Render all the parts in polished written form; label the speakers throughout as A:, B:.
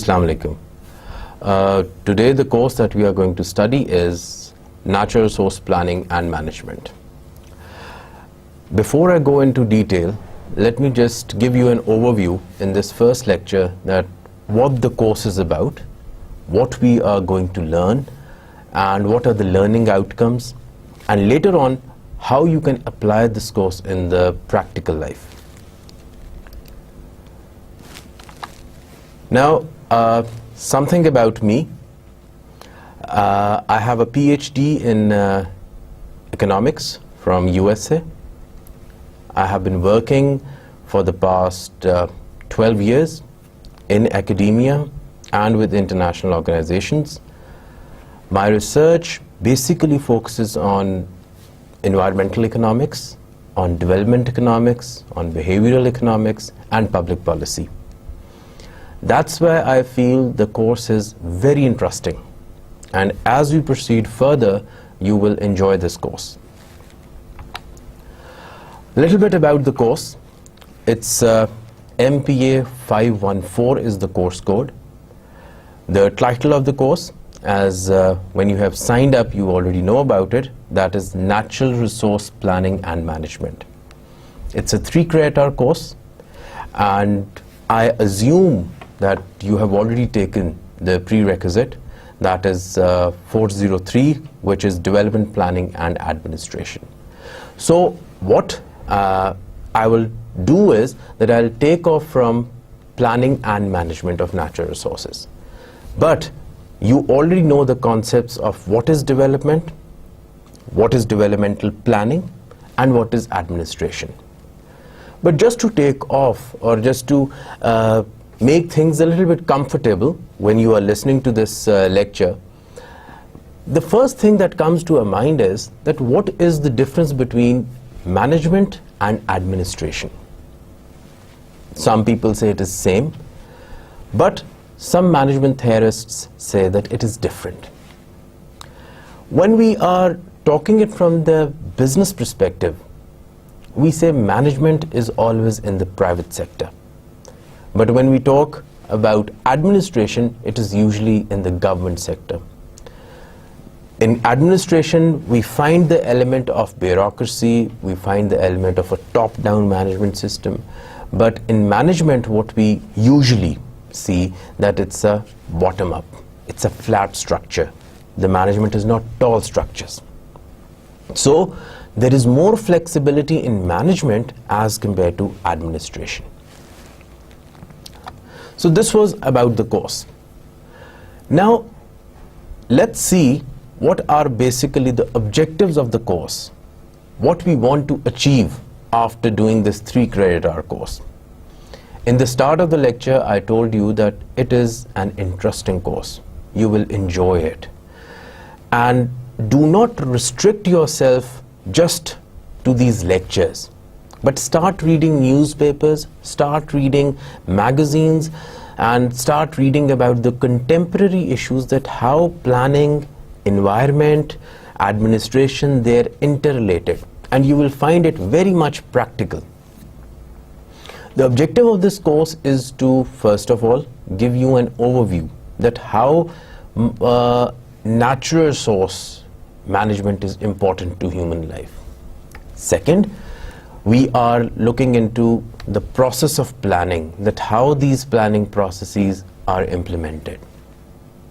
A: Assalamu alaikum. Today the course that we are going to study is Natural Resource Planning and Management. Before I go into detail, let me just give you an overview in this first lecture that what the course is about, what we are going to learn, and what are the learning outcomes, and later on how you can apply this course in the practical life. Now, something about me. I have a PhD in economics from USA. I have been working for the past 12 years in academia and with international organizations. My research basically focuses on environmental economics, on development economics, on behavioral economics, and public policy. That's why I feel the course is very interesting, and as we proceed further, you will enjoy this course. A little bit about the course. It's MPA514 is the course code. The title of the course, as when you have signed up, you already know about it, that is Natural Resource Planning and Management. It's a 3-credit-hour course, and I assume that you have already taken the prerequisite, that is 403, which is Development Planning and Administration. So what I will do is that I'll take off from planning and management of natural resources. But you already know the concepts of what is development, what is developmental planning, and what is administration. But just to take off, or just to make things a little bit comfortable when you are listening to this lecture, the first thing that comes to our mind is that what is the difference between management and administration? Some people say it is same, but some management theorists say that it is different. When we are talking it from the business perspective, we say management is always in the private sector. But when we talk about administration, it is usually in the government sector. In administration, we find the element of bureaucracy, we find the element of a top-down management system. But in management, what we usually see that it's a bottom-up, it's a flat structure. The management is not tall structures. So there is more flexibility in management as compared to administration. So this was about the course. Now let's see what are basically the objectives of the course, what we want to achieve after doing this 3-credit-hour course. In the start of the lecture, I told you that it is an interesting course. You will enjoy it. And do not restrict yourself just to these lectures, but start reading newspapers, start reading magazines, and start reading about the contemporary issues, that how planning, environment, administration, they're interrelated, and you will find it very much practical. The objective of this course is to, first of all, give you an overview that how natural resource management is important to human life. Second, we are looking into the process of planning, that how these planning processes are implemented.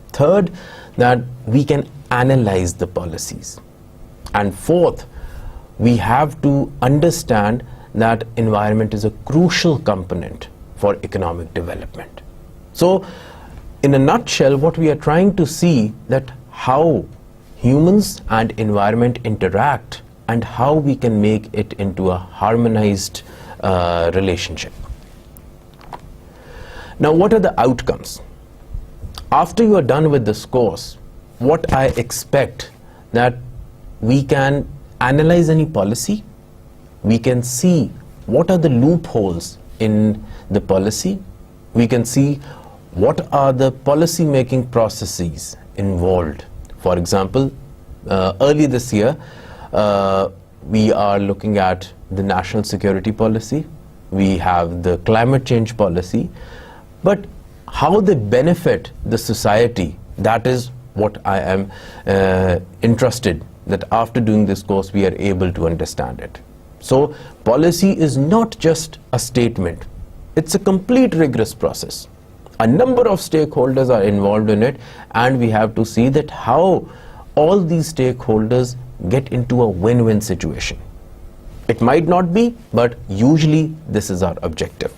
A: Third, that we can analyze the policies. And fourth, we have to understand that environment is a crucial component for economic development. So, in a nutshell, what we are trying to see that how humans and environment interact and how we can make it into a harmonized relationship. Now, what are the outcomes? After you are done with this course, what I expect that we can analyze any policy, we can see what are the loopholes in the policy, we can see what are the policy making processes involved. For example, early this year, we are looking at the national security policy, we have the climate change policy, but how they benefit the society, that is what I am interested that after doing this course we are able to understand it. So policy is not just a statement, it's a complete rigorous process. A number of stakeholders are involved in it, and we have to see that how all these stakeholders get into a win-win situation. It might not be, but usually this is our objective.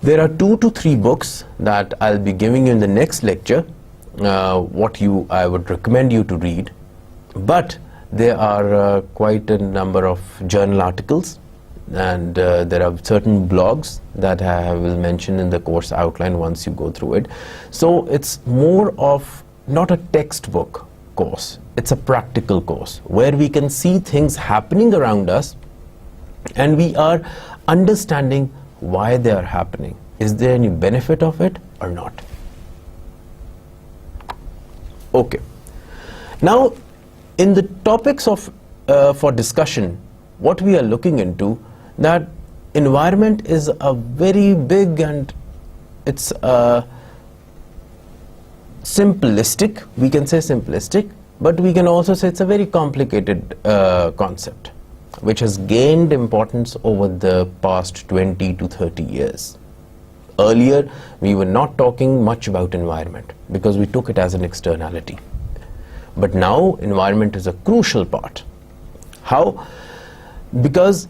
A: There are 2 to 3 books that I'll be giving you in the next lecture, I would recommend you to read, but there are quite a number of journal articles, and there are certain blogs that I will mention in the course outline once you go through it. So it's more of not a textbook course, it's a practical course where we can see things happening around us and we are understanding why they are happening. Is there any benefit of it or not? Okay. Now, in the topics of for discussion, what we are looking into, that environment is a very big and it's simplistic, we can say simplistic, but we can also say it's a very complicated concept which has gained importance over the past 20 to 30 years. Earlier, we were not talking much about environment because we took it as an externality. But now, environment is a crucial part. How? Because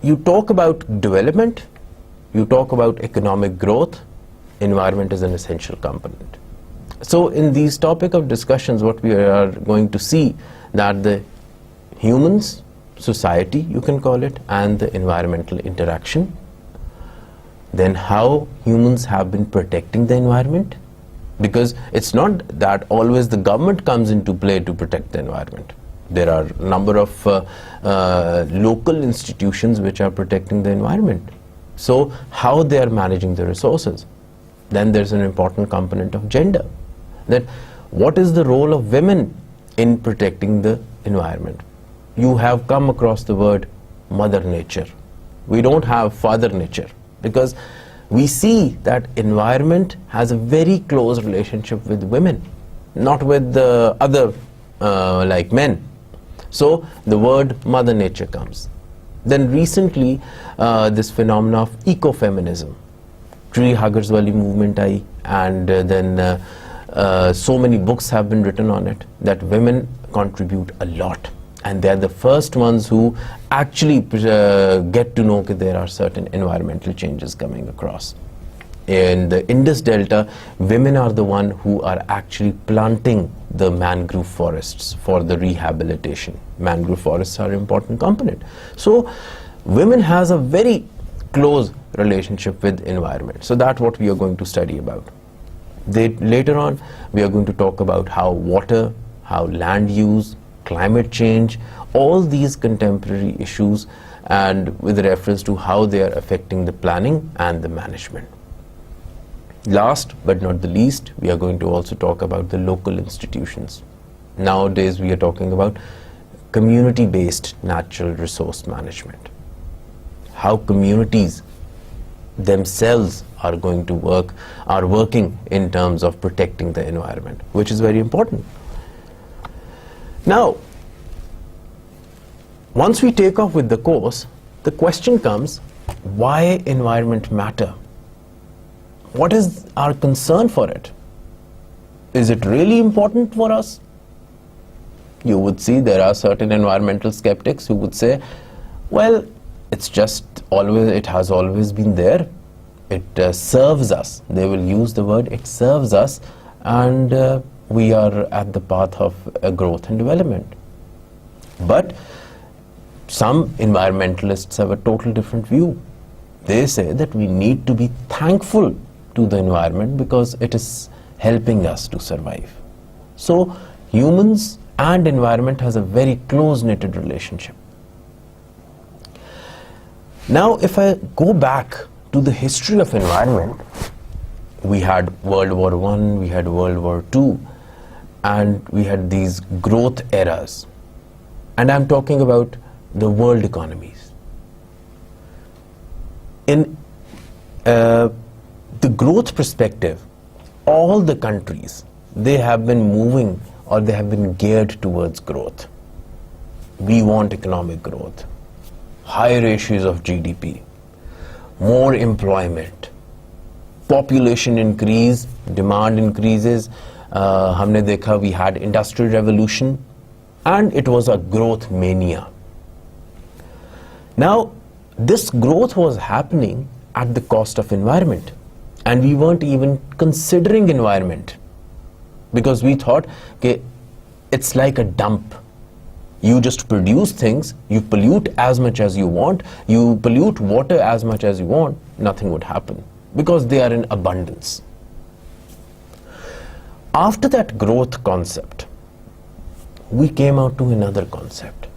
A: you talk about development, you talk about economic growth, environment is an essential component. So in these topic of discussions, what we are going to see that the humans, society you can call it, and the environmental interaction, then how humans have been protecting the environment, because it's not that always the government comes into play to protect the environment. There are a number of local institutions which are protecting the environment. So how they are managing the resources. Then there's an important component of gender, that what is the role of women in protecting the environment. You have come across the word mother nature. We don't have father nature, because we see that environment has a very close relationship with women, not with the other like men. So the word mother nature comes. Then recently this phenomena of ecofeminism, tree huggers wali movement I, and then so many books have been written on it, that women contribute a lot, and they are the first ones who actually get to know that there are certain environmental changes coming across. In the Indus Delta, women are the one who are actually planting the mangrove forests for the rehabilitation. Mangrove forests are an important component. So women has a very close relationship with environment. So that's what we are going to study about. Later on, we are going to talk about how water, how land use, climate change, all these contemporary issues, and with reference to how they are affecting the planning and the management. Last but not the least, we are going to also talk about the local institutions. Nowadays, we are talking about community-based natural resource management. How communities themselves are going to working in terms of protecting the environment, which is very important. Now, once we take off with the course, the question comes, why environment matter? What is our concern for it? Is it really important for us? You would see there are certain environmental skeptics who would say, well, it's just always, it has always been there. It serves us. They will use the word, it serves us, and we are at the path of growth and development. But some environmentalists have a total different view. They say that we need to be thankful to the environment because it is helping us to survive. So humans and environment has a very close-knitted relationship. Now, if I go back to the history of environment, we had World War I, we had World War II, and we had these growth eras. And I'm talking about the world economies. In the growth perspective, all the countries, they have been moving or they have been geared towards growth. We want economic growth, high ratios of GDP, more employment, population increase, demand increases. हमने देखा we had industrial revolution and it was a growth mania. Now, this growth was happening at the cost of environment, and we weren't even considering environment because we thought okay, it's like a dump. You just produce things, you pollute as much as you want, you pollute water as much as you want, nothing would happen because they are in abundance. After that growth concept, we came out to another concept.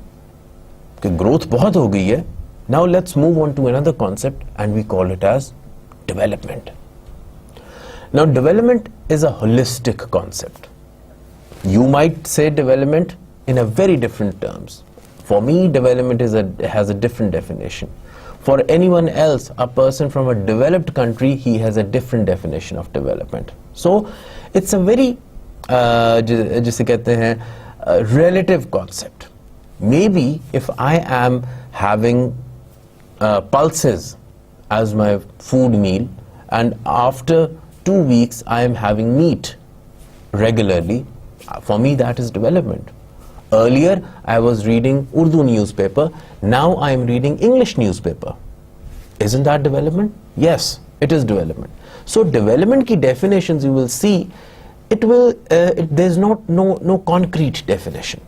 A: Okay, growth बहुत हो गई है. Now let's move on to another concept and we call it as development. Now development is a holistic concept. You might say development in a very different terms. For me, development has a different definition. For anyone else, a person from a developed country, he has a different definition of development. So it's a very जिसे कहते हैं relative concept. Maybe if I am having pulses as my food meal and after 2 weeks I am having meat regularly, for me that is development. Earlier I was reading Urdu newspaper, now I am reading English newspaper. Isn't that development? Yes, it is development. So development ki definitions you will see, there's no concrete definition.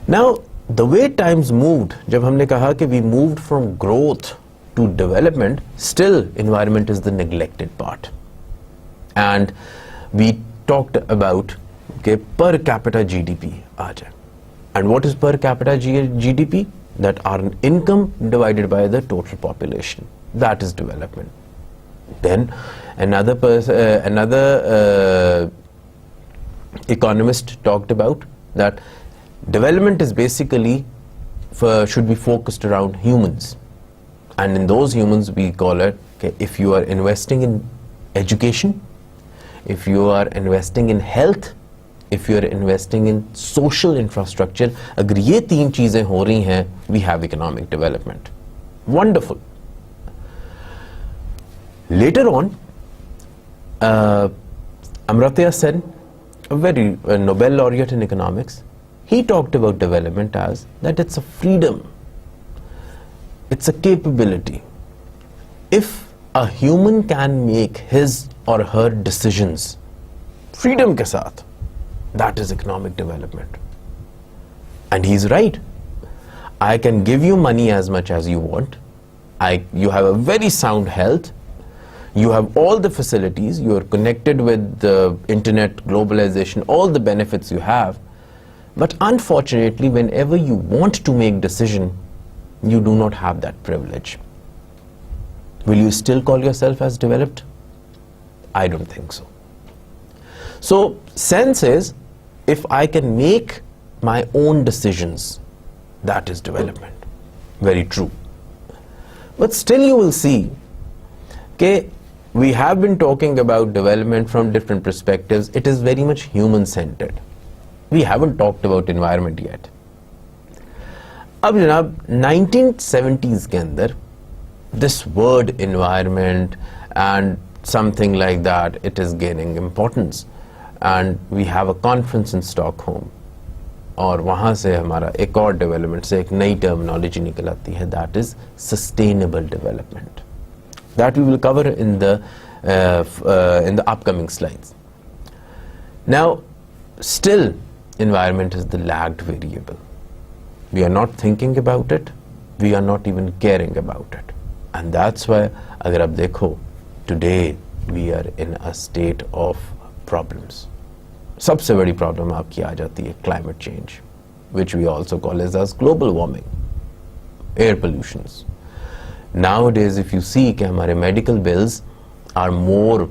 A: Now the way times moved, जब हमने कहा कि we moved from growth to development, still environment is the neglected part. And we talked about okay, per capita GDP आ जाए. And what is per capita GDP? That our income divided by the total population. That is development. Then another economist talked about that development is basically should be focused around humans, and in those humans we call it okay, if you are investing in education, if you are investing in health, if you are investing in social infrastructure, अगर ये तीन चीजें हो रही हैं, we have economic development. Wonderful. Later on, Amartya Sen, a very Nobel laureate in economics, he talked about development as that it's a freedom, it's a capability. If a human can make his or her decisions freedom के साथ, that is economic development. And he's right. I can give you money as much as you want. You have a very sound health. You have all the facilities. You are connected with the internet, globalization, all the benefits you have. But unfortunately, whenever you want to make decision, you do not have that privilege. Will you still call yourself as developed? I don't think so. So, sense is, if I can make my own decisions, that is development. Very true. But still you will see, okay, we have been talking about development from different perspectives. It is very much human-centered. We haven't talked about environment yet. अब जनाब 1970s के अंदर this word environment and something like that, it is gaining importance. And we have a conference in Stockholm. और वहाँ से हमारा एक और development से एक नई terminology निकल आती है, that is sustainable development. That we will cover in the upcoming slides. Now, still environment is the lagged variable. We are not thinking about it. We are not even caring about it. And that's why, अगर आप देखो, today we are in a state of problems. सबसे बड़ी problem आपकी आ जाती है climate change, which we also call as global warming, air pollutions. Nowadays, if you see कि हमारे medical bills are more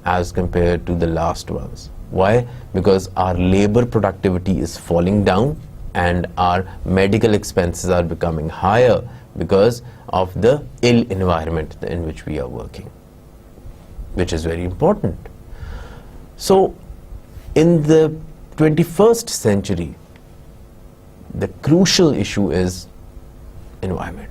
A: as compared to the last ones. Why? Because our labor productivity is falling down and our medical expenses are becoming higher because of the ill environment in which we are working, which is very important. So, in the 21st century, the crucial issue is environment.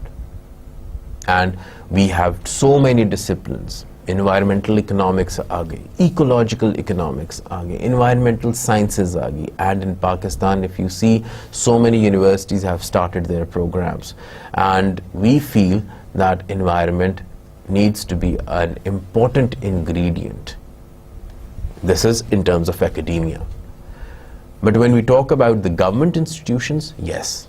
A: And we have so many disciplines. Environmental economics aa gayi, ecological economics aa gayi, environmental sciences aa gayi, and in Pakistan, if you see, so many universities have started their programs, and we feel that environment needs to be an important ingredient. This is in terms of academia. But when we talk about the government institutions, yes,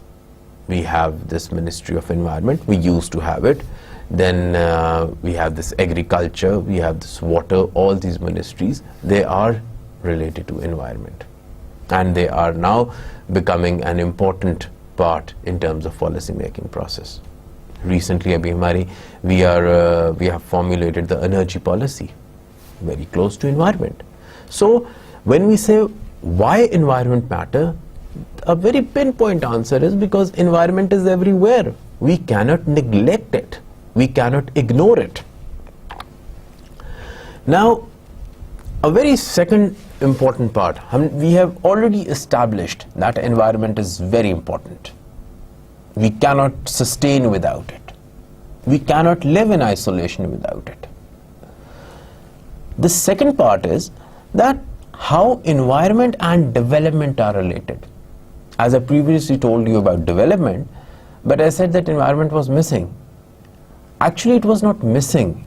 A: we have this Ministry of Environment, we used to have it. Then we have this agriculture, we have this water, all these ministries, they are related to environment. And they are now becoming an important part in terms of policy making process. Recently, we have formulated the energy policy, very close to environment. So, when we say why environment matter, a very pinpoint answer is because environment is everywhere. We cannot neglect it. We cannot ignore it. Now, a very second important part, we have already established that environment is very important. We cannot sustain without it. We cannot live in isolation without it. The second part is that how environment and development are related. As I previously told you about development, but I said that environment was missing. Actually, it was not missing.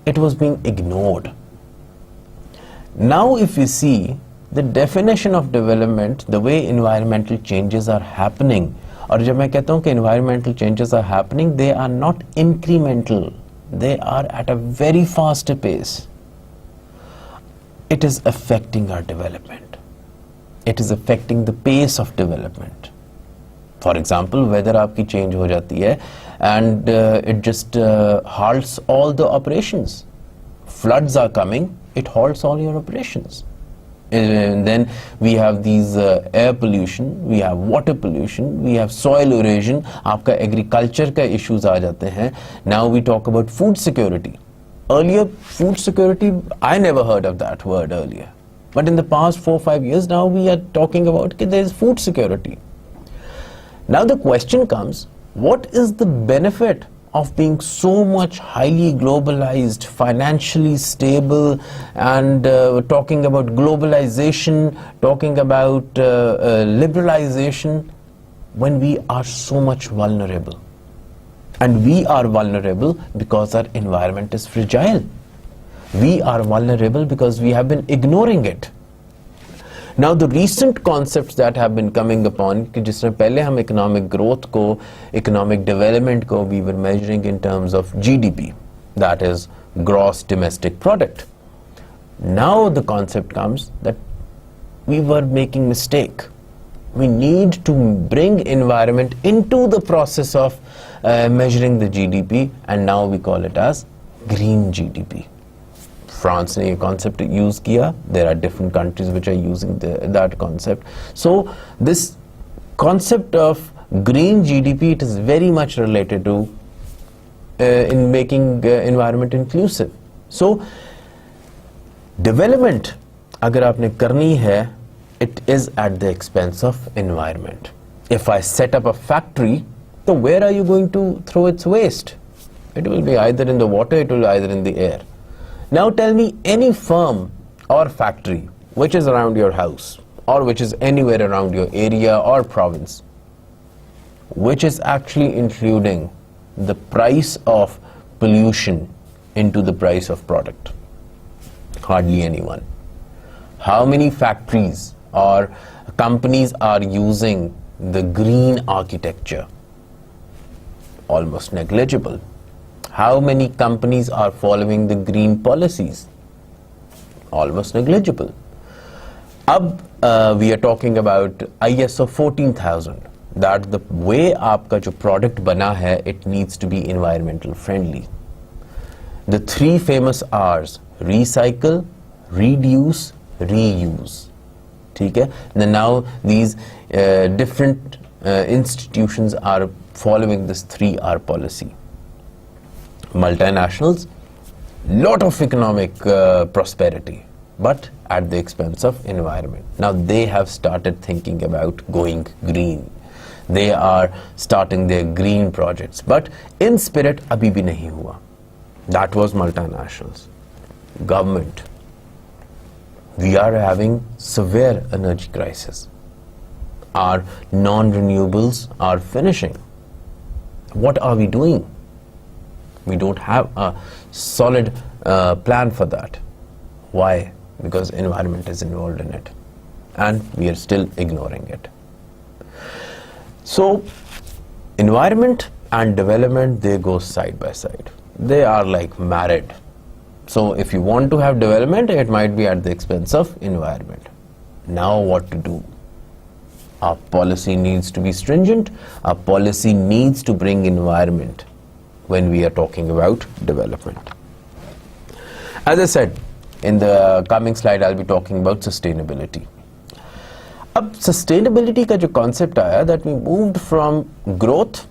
A: It was being ignored. Now, if we see the definition of development, the way environmental changes are happening, और जब मैं कहता हूँ कि environmental changes are happening, they are not incremental. They are at a very fast pace. It is affecting our development. It is affecting the pace of development. For example, weather आपकी change हो जाती है and it just halts all the operations. Floods are coming, it halts all your operations. And then we have these air pollution, we have water pollution, we have soil erosion, आपका agriculture का issues आ जाते हैं. Now we talk about food security. Earlier, food security, I never heard of that word earlier. But in the past 4 or 5 years now, we are talking about that there is food security. Now the question comes, what is the benefit of being so much highly globalized, financially stable, and talking about globalization, talking about liberalization, when we are so much vulnerable? And we are vulnerable because our environment is fragile. We are vulnerable because we have been ignoring it. Now the recent concepts that have been coming upon, कि जिसमें पहले हम economic growth को, economic development को, we were measuring in terms of GDP, that is gross domestic product. Now the concept comes that we were making mistake. We need to bring environment into the process of measuring the GDP, and now we call it as green GDP. France ने ये concept use किया. There are different countries which are using that concept. So this concept of green GDP, it is very much related to in making environment inclusive. So development अगर आपने करनी है, it is at the expense of environment. If I set up a factory, so where are you going to throw its waste? It will be either in the water, it will be either in the air. Now tell me any firm or factory which is around your house or which is anywhere around your area or province, which is actually including the price of pollution into the price of product. Hardly anyone. How many factories or companies are using the green architecture? Almost negligible. How many companies are following the green policies? Almost negligible. अब we are talking about ISO 14000, that the way आपका जो product बना है, it needs to be environmental friendly. The 3 famous R's: recycle, reduce, reuse. ठीक है? Now these different institutions are following this 3R policy. Multinationals, lot of economic prosperity, but at the expense of environment. Now they have started thinking about going green. They are starting their green projects, but in spirit abhi bhi nahi hua. That was multinationals. Government, we are having severe energy crisis. Our non-renewables are finishing. What are we doing? We don't have a solid plan for that. Why? Because environment is involved in it, and we are still ignoring it. So environment and development, they go side by side. They are like married. So if you want to have development, it might be at the expense of environment. Now what to do? Our policy needs to be stringent. Our policy needs to bring environment when we are talking about development. As I said, in the coming slide I'll be talking about sustainability. Ab sustainability का जो concept आया, that we moved from growth,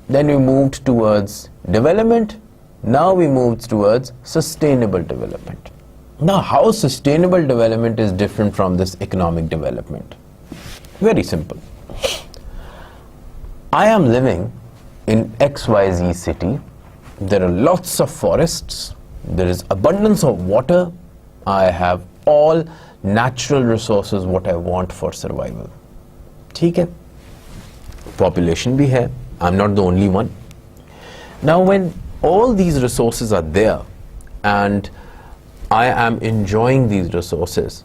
A: then we moved towards development, now we moved towards sustainable development. Now how sustainable development is different from this economic development? Very simple. I am living in XYZ city. There are lots of forests. There is abundance of water. I have all natural resources what I want for survival. ठीक है? Population भी है. I'm not the only one. Now when all these resources are there and I am enjoying these resources,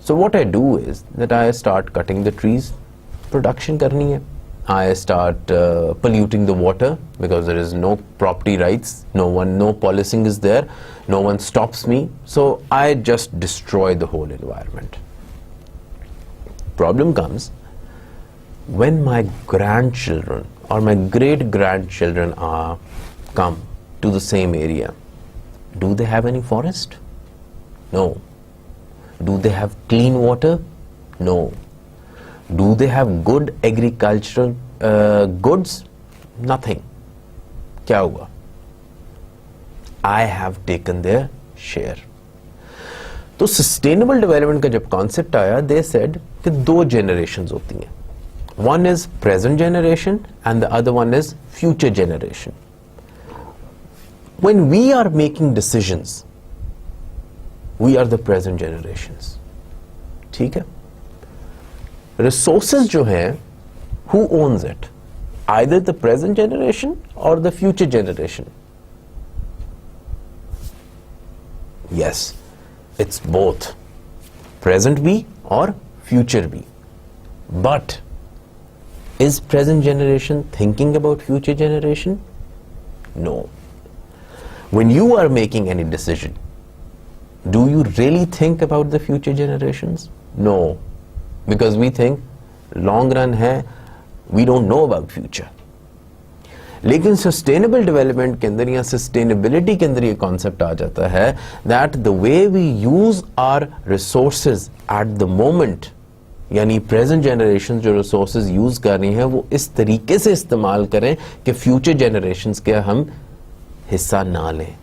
A: so what I do is that I start cutting the trees. Production करनी है. I start polluting the water because there is no property rights, no policing is there, no one stops me, so I just destroy the whole environment. Problem comes when my grandchildren or my great-grandchildren come to the same area. Do they have any forest? No. Do they have clean water? No. Do they have good agricultural goods? Nothing. क्या हुआ? I have taken their share. तो sustainable development का जब concept आया, they said कि 2 generations होती हैं. One is present generation and the other one is future generation. When we are making decisions, we are the present generations. ठीक है? Resources जो हैं, who owns it? Either the present generation or the future generation. Yes, it's both. Present be or future be. But is present generation thinking about future generation? No. When you are making any decision, do you really think about the future generations? No. Because we think long run है, we don't know about future. लेकिन sustainable development के अंदर या sustainability के अंदर ये concept आ जाता है that the way we use our resources at the moment, यानी present generations जो resources use कर रही हैं वो इस तरीके से इस्तेमाल करें कि future generations के हम हिस्सा ना लें.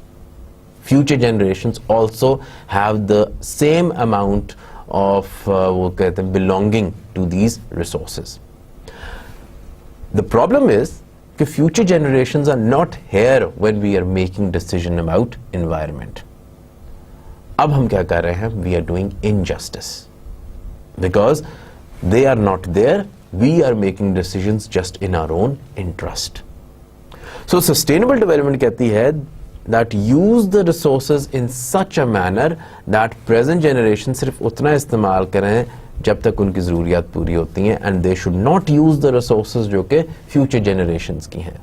A: Future generations also have the same amount of वो कहते हैं belonging to these resources. The problem is that future generations are not here when we are making decision about environment. अब हम क्या कर रहे हैं? We are doing injustice. Because they are not there, we are making decisions just in our own interest. So sustainable development कहती है that use the resources in such a manner that present generation सिर्फ उतना इस्तेमाल करें जब तक उनकी ज़रूरियात पूरी होती हैं, and they should not use the resources जो कि future generations की हैं.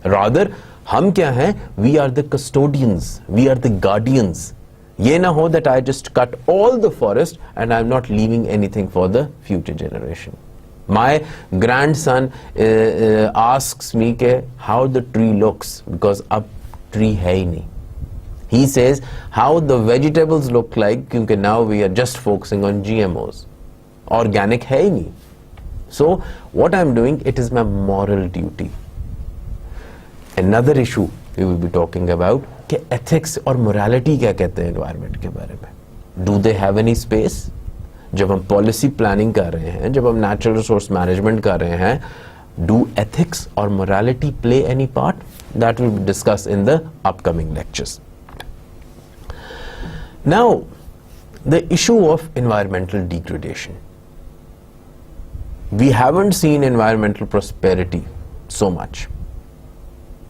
A: Rather हम क्या हैं? We are the custodians, we are the guardians ये ना हो that I just cut all the forest and I'm not leaving anything for the future generation. My grandson asks me ke how the tree looks because ab tree hai hi nahi. He says how the vegetables look like kyunki now we are just focusing on GMOs. Organic hai hi nahi. So what I'm doing, it is my moral duty. Another issue we will be talking about कि ethics और morality क्या कहते हैं environment के बारे में. Do they have any space? जब हम policy planning कर रहे हैं, जब हम natural resource management कर रहे हैं, do ethics or morality play any part? That will be discussed in the upcoming lectures. Now, the issue of environmental degradation. We haven't seen environmental prosperity so much.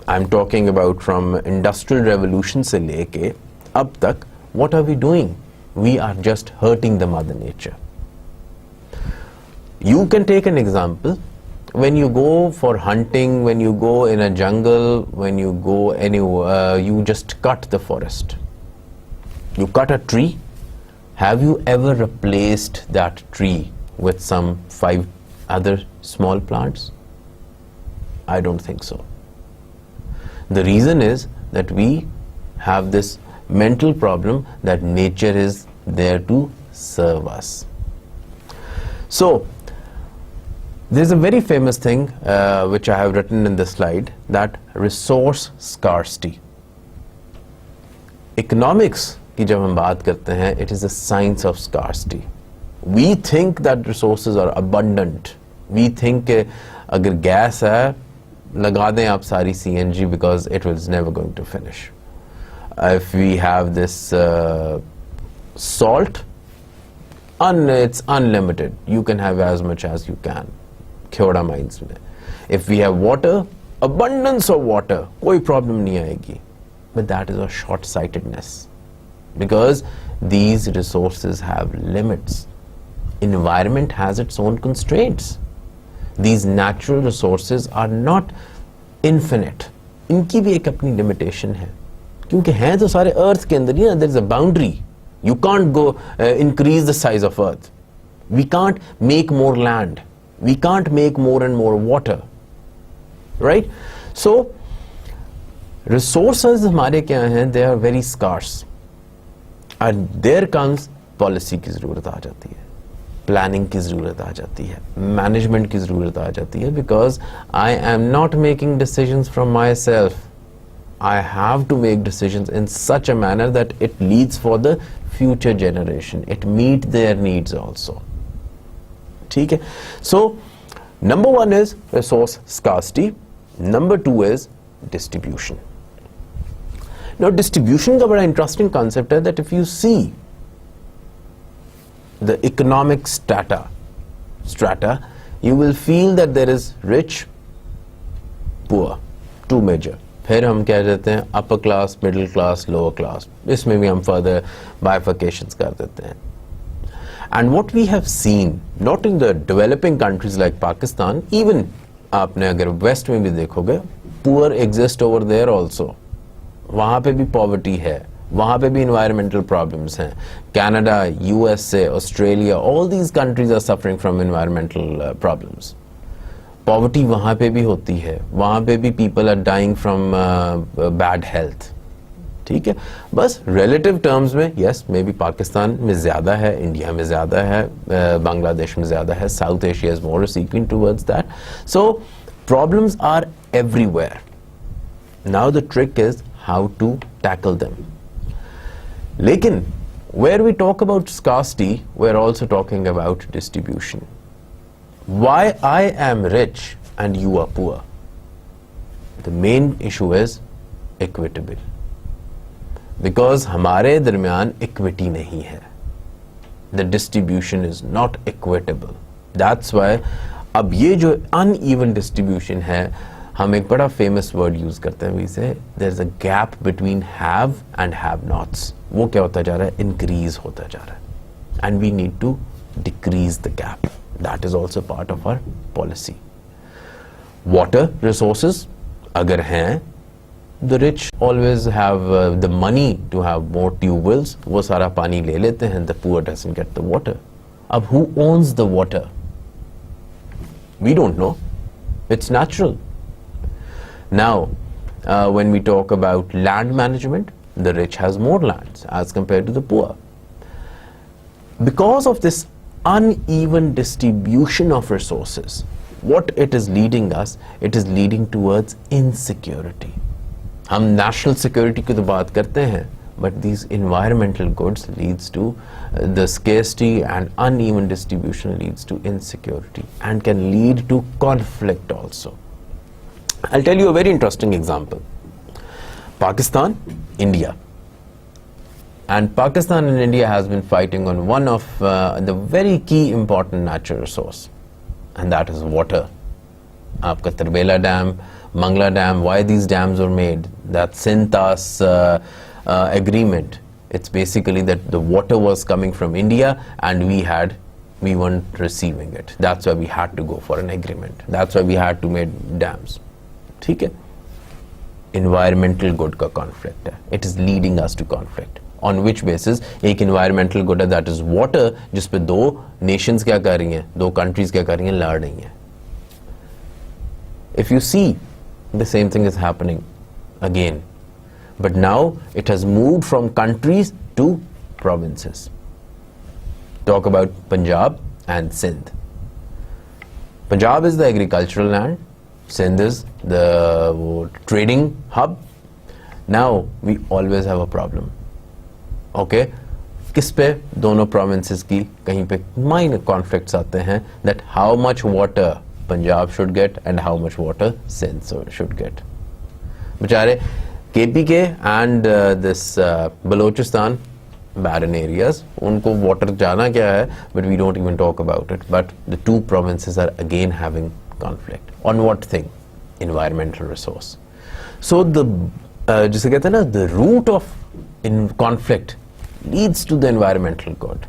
A: I'm talking about from industrial revolution se leke ab tak, what are we doing? We are just hurting the mother nature. You can take an example. When you go for hunting, when you go in a jungle, when you go anywhere, you just cut the forest. You cut a tree. Have you ever replaced that tree with some 5 other small plants? I don't think so. The reason is that we have this mental problem that nature is there to serve us. So, there's a very famous thing which I have written in this slide, that resource scarcity. Economics की जब हम बात करते हैं, it is a science of scarcity. We think that resources are abundant. We think कि अगर gas है, लगा दें आप सारी CNG because it was never going to finish. If we have this salt, it's unlimited. You can have as much as you can. Kyoda mines में. If we have water, abundance of water, कोई problem नहीं आएगी. But that is a short-sightedness, because these resources have limits. Environment has its own constraints. These natural resources are not infinite. इनकी भी एक अपनी limitation है, क्योंकि हैं तो सारे earth के अंदर ही ना. There is a boundary. You can't go increase the size of earth. We can't make more land. We can't make more and more water. Right? So, resources हमारे क्या हैं? They are very scarce. And there comes policy की ज़रूरत आ जाती है. Planning की ज़रूरत आ जाती है. Management की ज़रूरत आ जाती है, because I am not making decisions from myself. I have to make decisions in such a manner that it leads for the future generation. It meets their needs also. ठीक है? So, number 1 is resource scarcity. Number 2 is distribution. Now, distribution का बड़ा interesting concept है, that if you see the economic strata, you will feel that there is rich, poor, 2 major. फिर हम क्या कहते हैं, upper class, middle class, lower class. इसमें भी हम further bifurcations कर देते हैं. And what we have seen, not in the developing countries like Pakistan, even आपने अगर west में भी देखोगे, poor exist over there also. वहाँ पे भी poverty है, वहाँ पे भी environmental problems हैं. Canada, USA, Australia, all these countries are suffering from environmental problems. Poverty वहाँ पे भी होती है, वहाँ पे भी people are dying from bad health. ठीक है? बस relative terms में, yes, maybe पाकिस्तान में ज़्यादा है, इंडिया में ज़्यादा है, बांग्लादेश में ज़्यादा है, South Asia is more recipient towards that. So, problems are everywhere. Now the trick is how to tackle them. Lekin, where we talk about scarcity, we're also talking about distribution. Why I am rich and you are poor? The main issue is equitable. Because हमारे दरमियान equity नहीं है. The distribution is not equitable. That's why अब ये जो uneven distribution है, हम एक बड़ा famous word use करते हैं, we say there's a gap between have and have nots. वो क्या होता जा रहा है? Increase होता जा रहा है. And we need to decrease the gap. That is also part of our policy. Water resources अगर हैं, the rich always have the money to have more tube wells, वो सारा पानी ले लेते हैं, the poor doesn't get the water. अब who owns the water? We don't know. It's natural. Now, when we talk about land management, the rich has more lands as compared to the poor. Because of this uneven distribution of resources, what it is leading us, it is leading towards insecurity. हम national security की तो बात करते हैं, but these environmental goods leads to the scarcity and uneven distribution leads to insecurity and can lead to conflict also. I'll tell you a very interesting example. Pakistan, India. And Pakistan and India has been fighting on one of the very key important natural resource, and that is water. Aapka Tarbela Dam, Mangla Dam, why these dams were made, that Sintas agreement, it's basically that the water was coming from India and we weren't receiving it. That's why we had to go for an agreement. That's why we had to make dams. ठीक है? Environmental good का conflict है. It is leading us to conflict. On which basis? एक environmental good है, that is water, जिस पे दो nations क्या कर रही हैं, दो countries क्या कर रही हैं, लड़ रही हैं. If you see, the same thing is happening again. But now it has moved from countries to provinces. Talk about Punjab and Sindh. Punjab is the agricultural land. Sindh is the trading hub. Now we always have a problem. Okay, किस पे दोनों provinces की कहीं पे minor conflicts आते हैं that how much water Punjab should get and how much water Sindh should get. बेचारे KPK and this Balochistan barren areas, उनको water जाना क्या है, but we don't even talk about it. But the two provinces are again having conflict. On what thing? Environmental resource. So the जिसे कहते हैं ना, the root of conflict leads to the environmental good.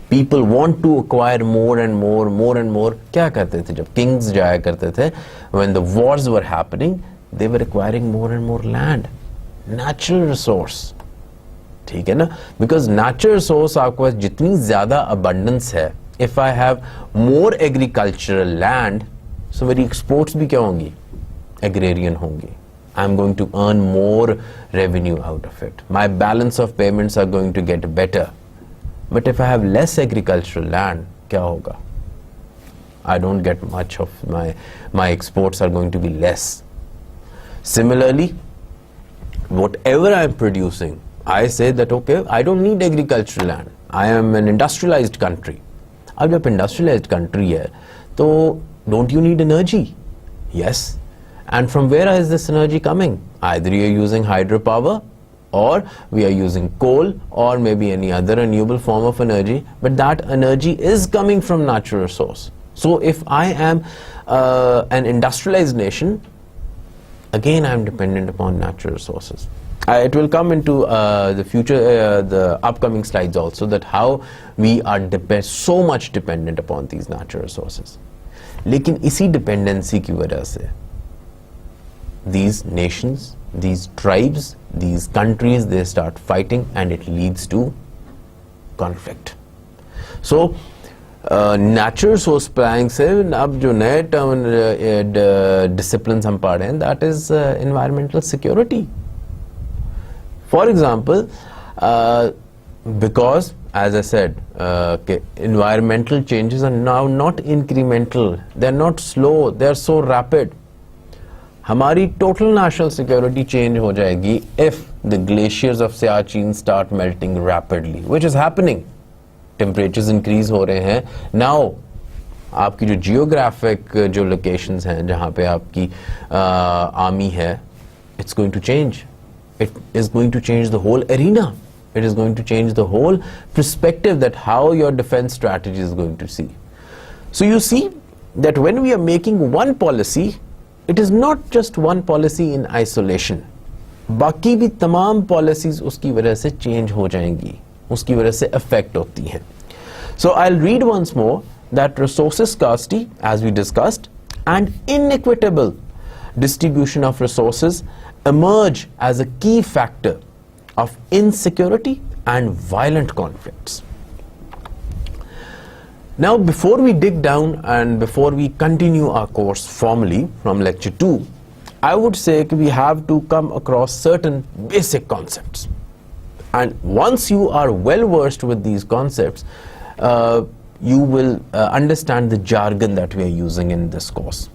A: People want to acquire more and more. क्या करते थे जब kings जाया करते थे, when the wars were happening, they were acquiring more and more land, natural resource. ठीक है ना? Because natural resource आपके पास जितनी ज़्यादा abundance है, if I have more agricultural land, so मेरी exports भी क्या होंगी? Agrarian होंगी. I'm going to earn more revenue out of it. My balance of payments are going to get better. But if I have less agricultural land, क्या होगा? I don't get much of my exports are going to be less. Similarly, whatever I'm producing, I say that okay, I don't need agricultural land. I am an industrialized country. अब जब industrialized country है, तो don't you need energy? Yes. And from where is this energy coming? Either you are using hydropower, or we are using coal, or maybe any other renewable form of energy, but that energy is coming from natural resource. So if I am an industrialized nation, again I am dependent upon natural resources. It will come into the future, the upcoming slides also, that how we are so much dependent upon these natural resources. लेकिन इसी dependency की वजह से these nations, these tribes, these countries, they start fighting and it leads to conflict. So natural resource planning से अब जो नए term disciplines हम पढ़ रहे हैं, that is environmental security. For example, because as I said, environmental changes are now not incremental, they are not slow, they are so rapid. हमारी total national security change हो जाएगी if the glaciers of Siachen start melting rapidly, which is happening. Temperatures increase हो रहे हैं. Now, आपकी जो geographic जो locations हैं जहाँ पे आपकी army है, it's going to change. It is going to change the whole arena. It is going to change the whole perspective that how your defense strategy is going to see. So you see that when we are making one policy, it is not just one policy in isolation. बाकी भी तमाम policies उसकी वजह से change हो जाएंगी, उसकी वजह से affect होती हैं. So I'll read once more that resources scarcity, as we discussed, and inequitable distribution of resources emerge as a key factor of insecurity and violent conflicts. Now, before we dig down and before we continue our course formally from lecture 2, I would say that we have to come across certain basic concepts. And once you are well versed with these concepts, you will understand the jargon that we are using in this course.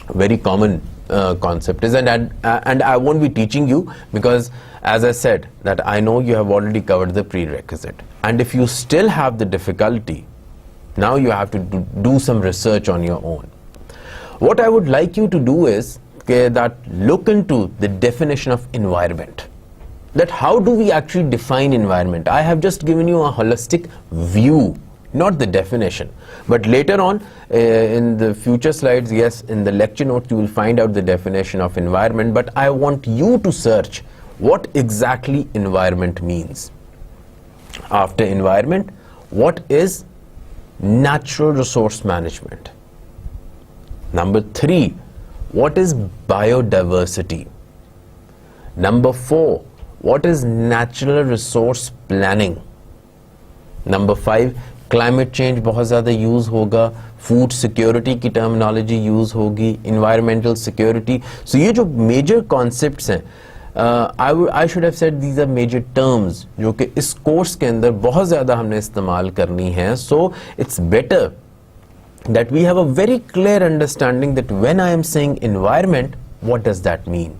A: A very common concept is, and I won't be teaching you because, as I said, that I know you have already covered the prerequisite. And if you still have the difficulty, now you have to do some research on your own. What I would like you to do is that look into the definition of environment. That how do we actually define environment? I have just given you a holistic view, not the definition. But later on, in the future slides, yes, in the lecture notes, you will find out the definition of environment. But I want you to search what exactly environment means. After environment, what is natural resource management? Number 3, what is biodiversity? Number 4, what is natural resource planning? Number 5, climate change बहुत ज़्यादा use होगा, food security की terminology use होगी, environmental security. So ये जो major concepts हैं, I should have said these are major terms जो कि इस course के अंदर बहुत ज़्यादा हमने इस्तेमाल करनी है. So it's better that we have a very clear understanding that when I am saying environment, what does that mean?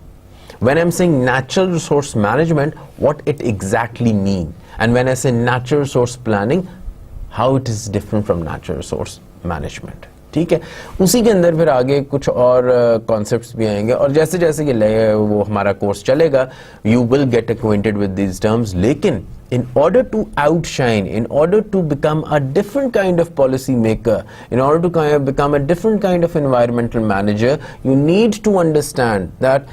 A: When I'm saying natural resource management, what it exactly mean? And when I say natural resource planning, how it is different from natural resource management. ठीक है, उसी के अंदर फिर आगे कुछ और concepts भी आएंगे और जैसे जैसे ये वो हमारा कोर्स चलेगा, you will get acquainted with these terms. लेकिन in order to outshine, in order to become a different kind of policy maker, in order to kind of become a different kind of environmental manager, you need to understand that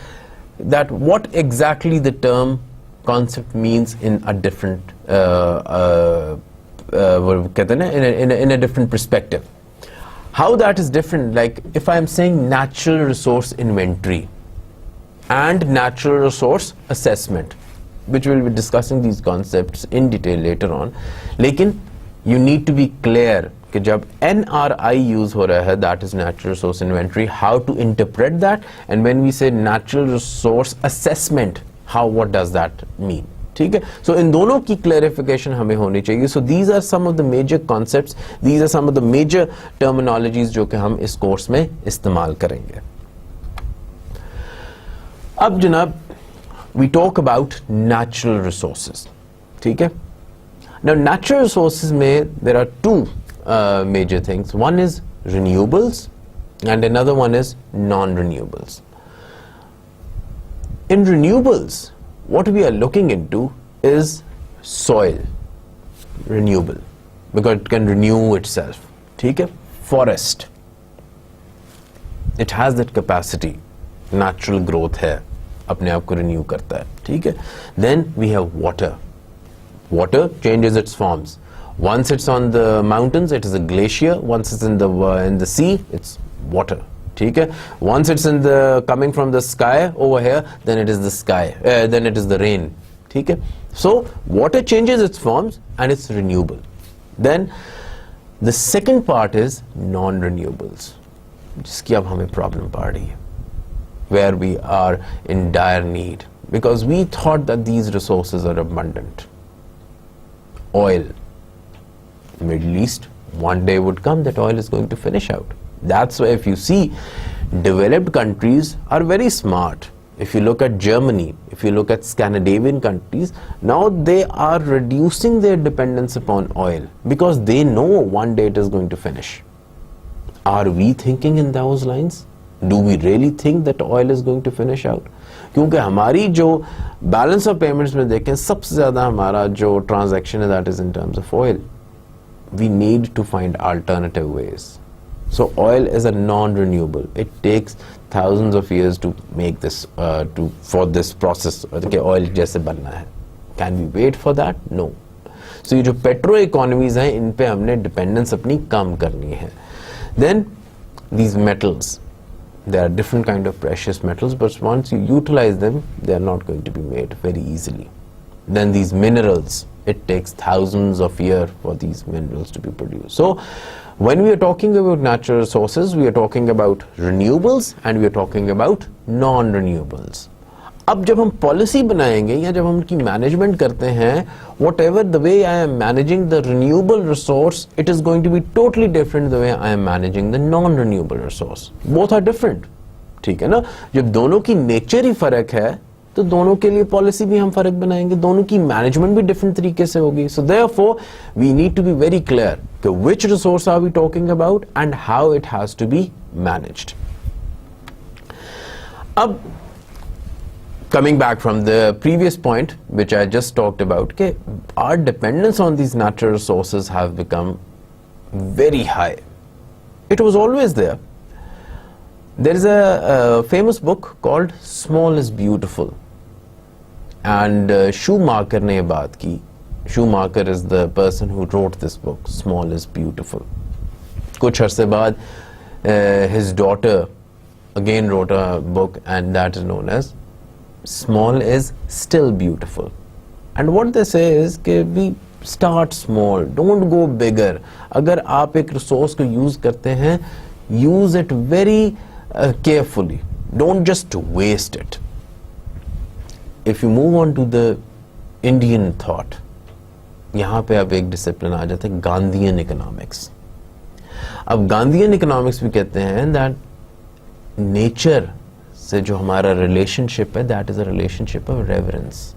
A: what exactly the term concept means in a different in a different perspective. How that is different, like if I am saying natural resource inventory and natural resource assessment, which we'll be discussing these concepts in detail later on, लेकिन you need to be clear कि जब NRI use हो रहा है, that is natural resource inventory, how to interpret that, and when we say natural resource assessment, what does that mean? ठीक है, so इन दोनों की clarification हमें होनी चाहिए. So these are some of the major concepts, these are some of the major terminologies जो कि हम इस कोर्स में इस्तेमाल करेंगे. अब जनाब, we talk about natural resources. ठीक है, now natural resources में there are two major things. One is renewables and another one is non-renewables. In renewables, what we are looking into is soil, renewable, because it can renew itself. ठीक है, forest, it has that capacity, natural growth है, अपने आप को renew करता है. ठीक है, then we have water. Water changes its forms. Once it's on the mountains, it is a glacier. Once it's in the sea, it's water. ठीक है, once it's coming from the sky over here, then it is the sky, then it is the rain. ठीक है, so water changes its forms and it's renewable. Then the second part is non-renewables, जिसकी अब हमें problem पा रही है, where we are in dire need because we thought that these resources are abundant. Oil, Middle East, one day would come that oil is going to finish out. That's why if you see, developed countries are very smart. If you look at Germany, if you look at Scandinavian countries, now they are reducing their dependence upon oil because they know one day it is going to finish. Are we thinking in those lines? Do we really think that oil is going to finish out? क्योंकि हमारी जो balance of payments में देखें, सबसे ज़्यादा हमारा जो transaction है, that is in terms of oil. We need to find alternative ways. So oil is a non-renewable. It takes thousands of years to make this, for this process. Okay, oil जैसे बनना है. Can we wait for that? No. So ये जो petro economies हैं, इन पे हमने dependence अपनी कम करनी है. Then these metals, There are different kind of precious metals, but once you utilize them, they are not going to be made very easily. Then these minerals, it takes thousands of years for these minerals to be produced. So when we are talking about natural resources, we are talking about renewables and we are talking about non-renewables. अब जब हम policy बनाएंगे या जब हम उनकी management करते हैं, whatever the way I am managing the renewable resource, it is going to be totally different the way I am managing the non-renewable resource. Both are different. ठीक है ना? जब दोनों की नेचर ही फर्क है, तो दोनों के लिए पॉलिसी भी हम फर्क बनाएंगे, दोनों की मैनेजमेंट भी डिफरेंट तरीके से होगी. So therefore, we need to be very clear कि which resource are we talking about and how it has to be managed. अब coming back from the previous point which I just talked about, okay, our dependence on these natural resources have become very high. It was always there. There is a famous book called Small is Beautiful, and Schumacher ने ये बात की. Schumacher is the person who wrote this book, Small is Beautiful. कुछ अरसे बाद his daughter again wrote a book, and that is known as Small is Still Beautiful. And what they say is कि we start small, don't go bigger. अगर आप एक resource को use करते हैं, use it very carefully. Don't just waste it. If you move on to the Indian thought, यहाँ पे अब एक discipline आ जाता है Gandhian economics. अब Gandhian economics भी कहते हैं that nature से जो हमारा relationship है, that is a relationship of reverence.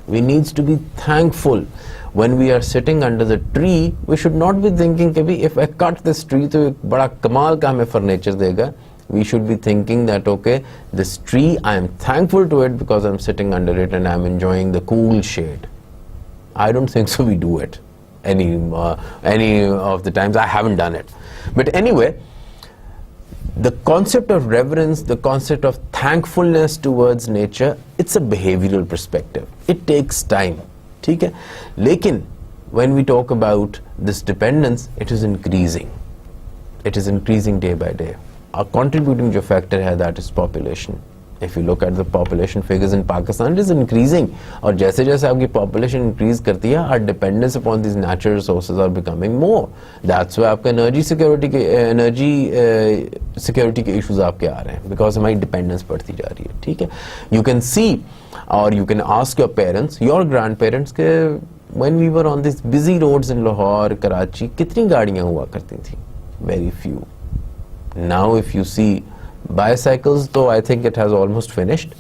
A: We needs to be thankful. When we are sitting under the tree, we should not be thinking कि भी if I cut this tree तो एक बड़ा कमाल का हमें furniture देगा. We should be thinking that okay, this tree, I am thankful to it because I'm sitting under it and I'm enjoying the cool shade. I don't think so we do it any of the times. I haven't done it. But anyway, the concept of reverence, the concept of thankfulness towards nature, it's a behavioral perspective. It takes time. ठीक है? लेकिन when we talk about this dependence, it is increasing. It is increasing day by day. Our contributing factor here, that is population. If you look at the population figures in Pakistan, it is increasing. और जैसे जैसे आपकी population increase करती है, our dependence upon these natural resources are becoming more. That's why आपका energy security के issues आपके आ रहे हैं, because हमारी dependence बढ़ती जा रही है. ठीक है? You can see or you can ask your parents, your grandparents के when we were on these busy roads in Lahore, Karachi, कितनी गाड़ियाँ हुआ करती थी? Very few. Now if you see bicycles, though I think it has almost finished,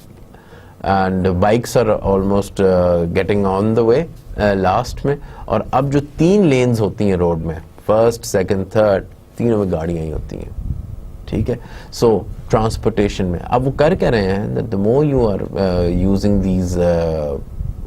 A: and bikes are almost getting on the way last में. और अब जो 3 lanes होती हैं रोड में, first, second, third, तीनों में गाड़ियाँ ही होती हैं. ठीक है? So transportation में अब वो कर क्या रहे हैं that the more you are using these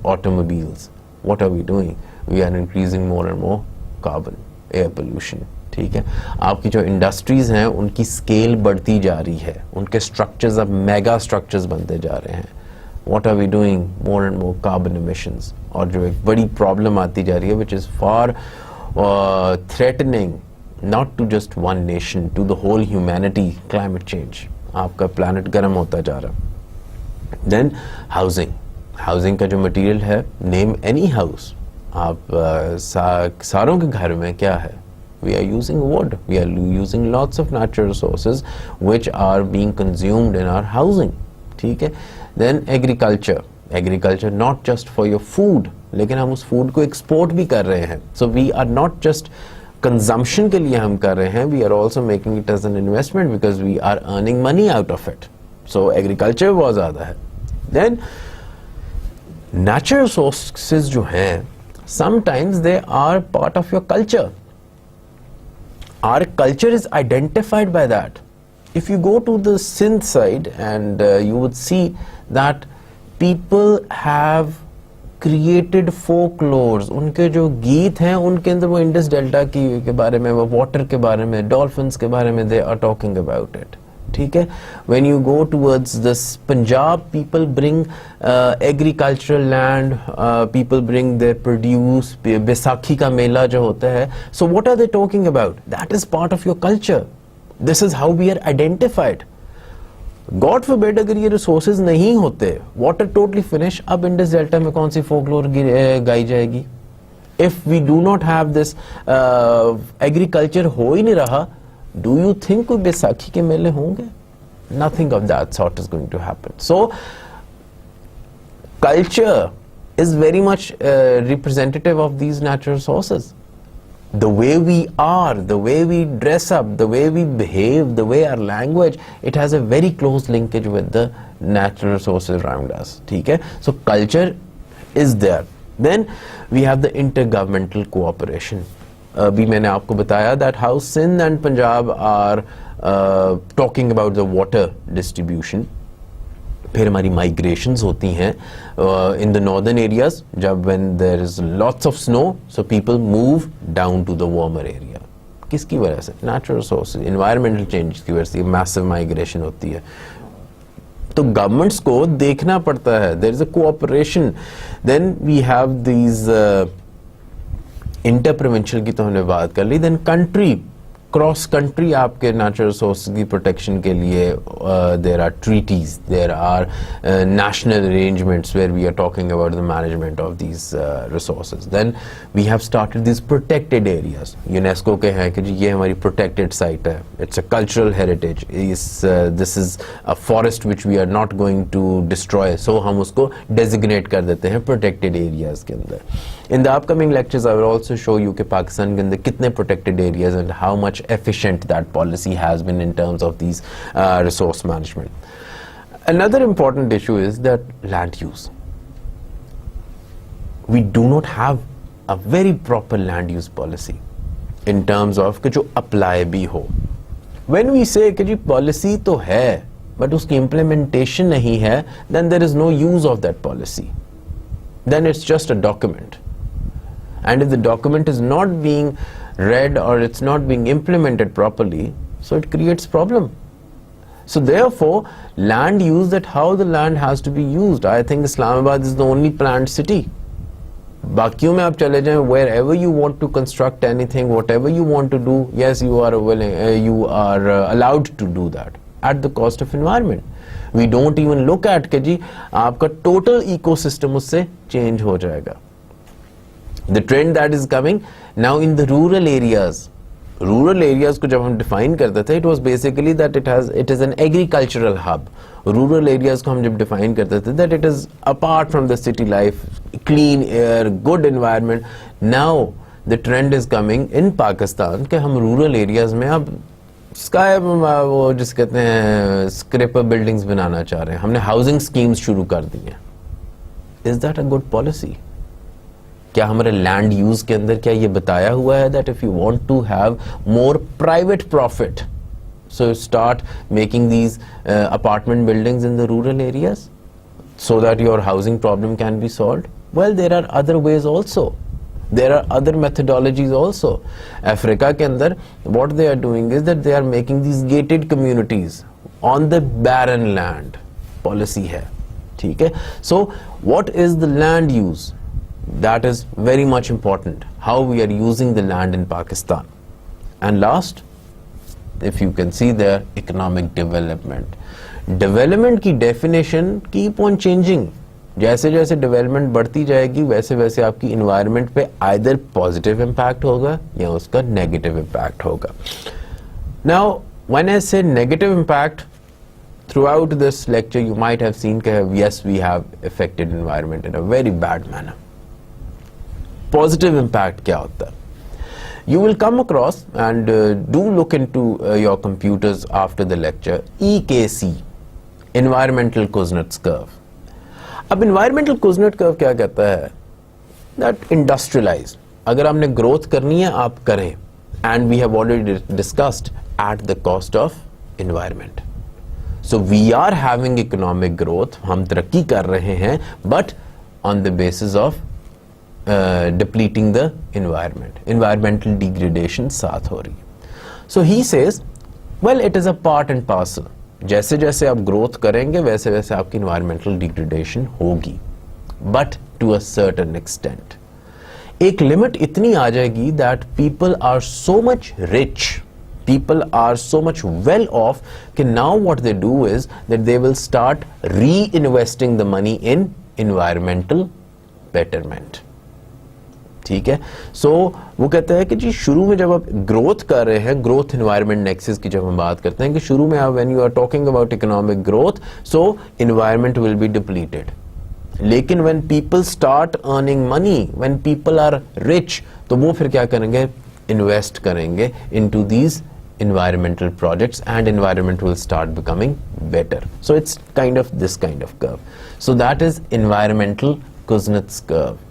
A: automobiles, what are we doing? We are increasing more and more carbon, air pollution. ठीक है? आपकी जो इंडस्ट्रीज हैं उनकी स्केल बढ़ती जा रही है, उनके स्ट्रक्चर्स अब मेगा स्ट्रक्चर्स बनते जा रहे हैं. What are we doing? More and more carbon emissions. और जो एक बड़ी प्रॉब्लम आती जा रही है which is for threatening not to just one nation, to the whole humanity, climate change. आपका प्लानट गर्म होता जा रहा है. Then housing. हाउसिंग का जो मटीरियल है, नेम एनी हाउस, आप सारों के घर में क्या है? We are using wood. We are using lots of natural resources which are being consumed in our housing. ठीक है? Then agriculture. Agriculture not just for your food, लेकिन हम उस food को export भी कर रहे हैं. So we are not just consumption के लिए हम कर रहे हैं. We are also making it as an investment because we are earning money out of it. So agriculture बहुत ज़्यादा है. Then natural resources जो हैं, sometimes they are part of your culture. Our culture is identified by that. If you go to the Sindh side and you would see that people have created folklores. उनके जो गीत हैं उनके अंदर वो Indus delta के बारे में, वो वाटर के बारे में, डॉल्फिन्स के बारे में, they are talking about it. ठीक है? When you go towards this Punjab, people bring agricultural land, people bring their produce. Baisakhi का मेला जो होता है. So what are they talking about? That is part of your culture. This is how we are identified. God forbid अगर ये resources नहीं होते, water totally finish, अब Indus delta में कौन सी फोकलोर गाई जाएगी? If we do not have this, agriculture हो ही नहीं रहा, डू यू थिंक कोई बैसाखी के मेले होंगे? Nothing of that sort is going to happen. So culture is very much representative of these natural resources. The way we are, the way we dress up, the way we behave, the way our language, it has a very close linkage with the natural resources around us. ठीक है? So culture is there. Then we have the intergovernmental cooperation. अभी मैंने आपको बताया that how Sindh and Punjab are talking about the water distribution. फिर हमारी migrations होती हैं इन द नॉर्दर्न एरियाज, जब when there is lots of snow, so people move down to the warmer area. किसकी वजह से? नेचुरल रिसोर्सेज, एनवायरमेंटल चेंज की वजह से मैसिव माइग्रेशन होती है. तो गवर्नमेंट्स को देखना पड़ता है, there is a cooperation. Then we have these inter provincial की तो हमने बात कर ली. देन कंट्री, क्रॉस कंट्री आपके नेचुरल रिसोर्स की प्रोटेक्शन के लिए there are treaties, there are national arrangements where we are talking about the management of these resources. Then we have started this protected areas. UNESCO के हैं कि जी ये हमारी प्रोटेक्टेड साइट है, it's a cultural heritage, this is a forest which we are not going to destroy, so हम उसको designate कर देते हैं प्रोटेक्टेड एरियाज के अंदर. In the upcoming lectures, I will also show you कि पाकिस्तान के अंदर कितने protected areas and how much efficient that policy has been in terms of these resource management. Another important issue is that land use. We do not have a very proper land use policy in terms of कि जो apply भी हो. When we say कि जी policy तो है, but उसकी implementation नहीं है, then there is no use of that policy. Then it's just a document. And if the document is not being read or it's not being implemented properly, so it creates problem. So therefore, land use, that how the land has to be used. I think Islamabad is the only planned city. बाकियों में आप चले जाएं, wherever you want to construct anything, whatever you want to do, yes, you are willing, you are allowed to do that at the cost of environment. We don't even look at कि जी आपका total ecosystem उससे change हो जाएगा. The trend that is coming now in the rural areas को जब हम define करते थे, it was basically that it is an agricultural hub. Rural areas को हम जब define करते थे, that it is apart from the city life, clean air, good environment. Now the trend is coming in Pakistan कि हम rural areas में अब sky वो जिस कहते हैं स्क्रेपर बिल्डिंग्स बनाना चाह रहे हैं, हमने हाउसिंग स्कीम्स शुरू कर दी हैं. Is that a good policy? क्या हमारे लैंड यूज के अंदर क्या ये बताया हुआ है that if you want to have more private profit, so start making these apartment buildings in the rural areas so that your housing problem can be solved? Well, there are other ways also. There are other methodologies also. Africa के अंदर what they are doing is that they are making these gated communities on the barren land. Policy है, ठीक है? So what is the land use? That is very much important. How we are using the land in Pakistan. And last, if you can see there, economic development. Development की definition keep on changing. जैसे जैसे development बढ़ती जाएगी वैसे वैसे आपकी environment पे either positive impact होगा या उसका नेगेटिव इम्पैक्ट होगा. Now when I say negative impact, throughout this lecture you might have seen कि yes we have affected environment in a very bad manner. Positive impact क्या होता है? You will come across and do look into your computers after the lecture, EKC, Environmental Kuznets Curve. अब Environmental Kuznets Curve क्या कहता है? That industrialize. अगर आपने growth करनी है आप करें, and we have already discussed at the cost of environment. So we are having economic growth, हम तरक्की कर रहे हैं, but on the basis of depleting the environment, environmental degradation साथ हो रही है. So he says, well, it is a part and parcel. जैसे जैसे आप ग्रोथ करेंगे वैसे वैसे आपकी environmental degradation होगी, but to a certain extent. एक लिमिट इतनी आ जाएगी that people are so much rich people are so much well off that now what they do is that they will start reinvesting the money in environmental betterment. ठीक है, सो वो कहता है कि जी शुरू में जब आप ग्रोथ कर रहे हैं, ग्रोथ एनवायरनमेंट नेक्सस की जब हम बात करते हैं कि शुरू में आप when you are talking about economic growth, so environment will be depleted. लेकिन when people start earning money, when people are rich, तो वो फिर क्या करेंगे, इन्वेस्ट करेंगे into these environmental projects and environment will start becoming better. So it's kind of this kind of curve. So that is environmental Kuznets curve.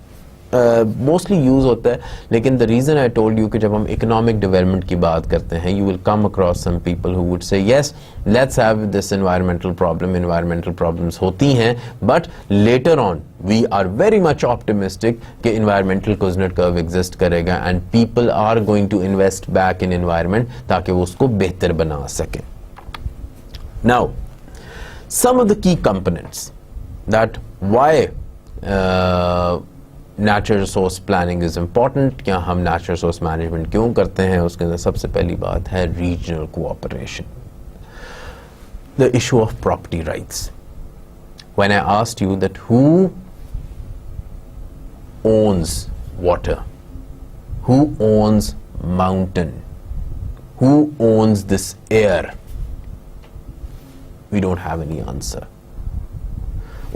A: Mostly use होता है, लेकिन the reason I told you कि जब हम economic development की बात करते हैं, you will come across some people who would say yes, let's have this environmental problem. Environmental problems होती हैं, but later on we are very much optimistic कि environmental Kuznets curve exist करेगा and people are going to invest back in environment ताकि वो उसको बेहतर बना सकें. Now, some of the key components that why natural resource planning is important, क्या हम नेचुरल रिसोर्स मैनेजमेंट क्यों करते हैं, उसके अंदर सबसे पहली बात है regional cooperation. The issue of property rights. When I asked you that who owns water, who owns mountain, who owns this air, we don't have any answer.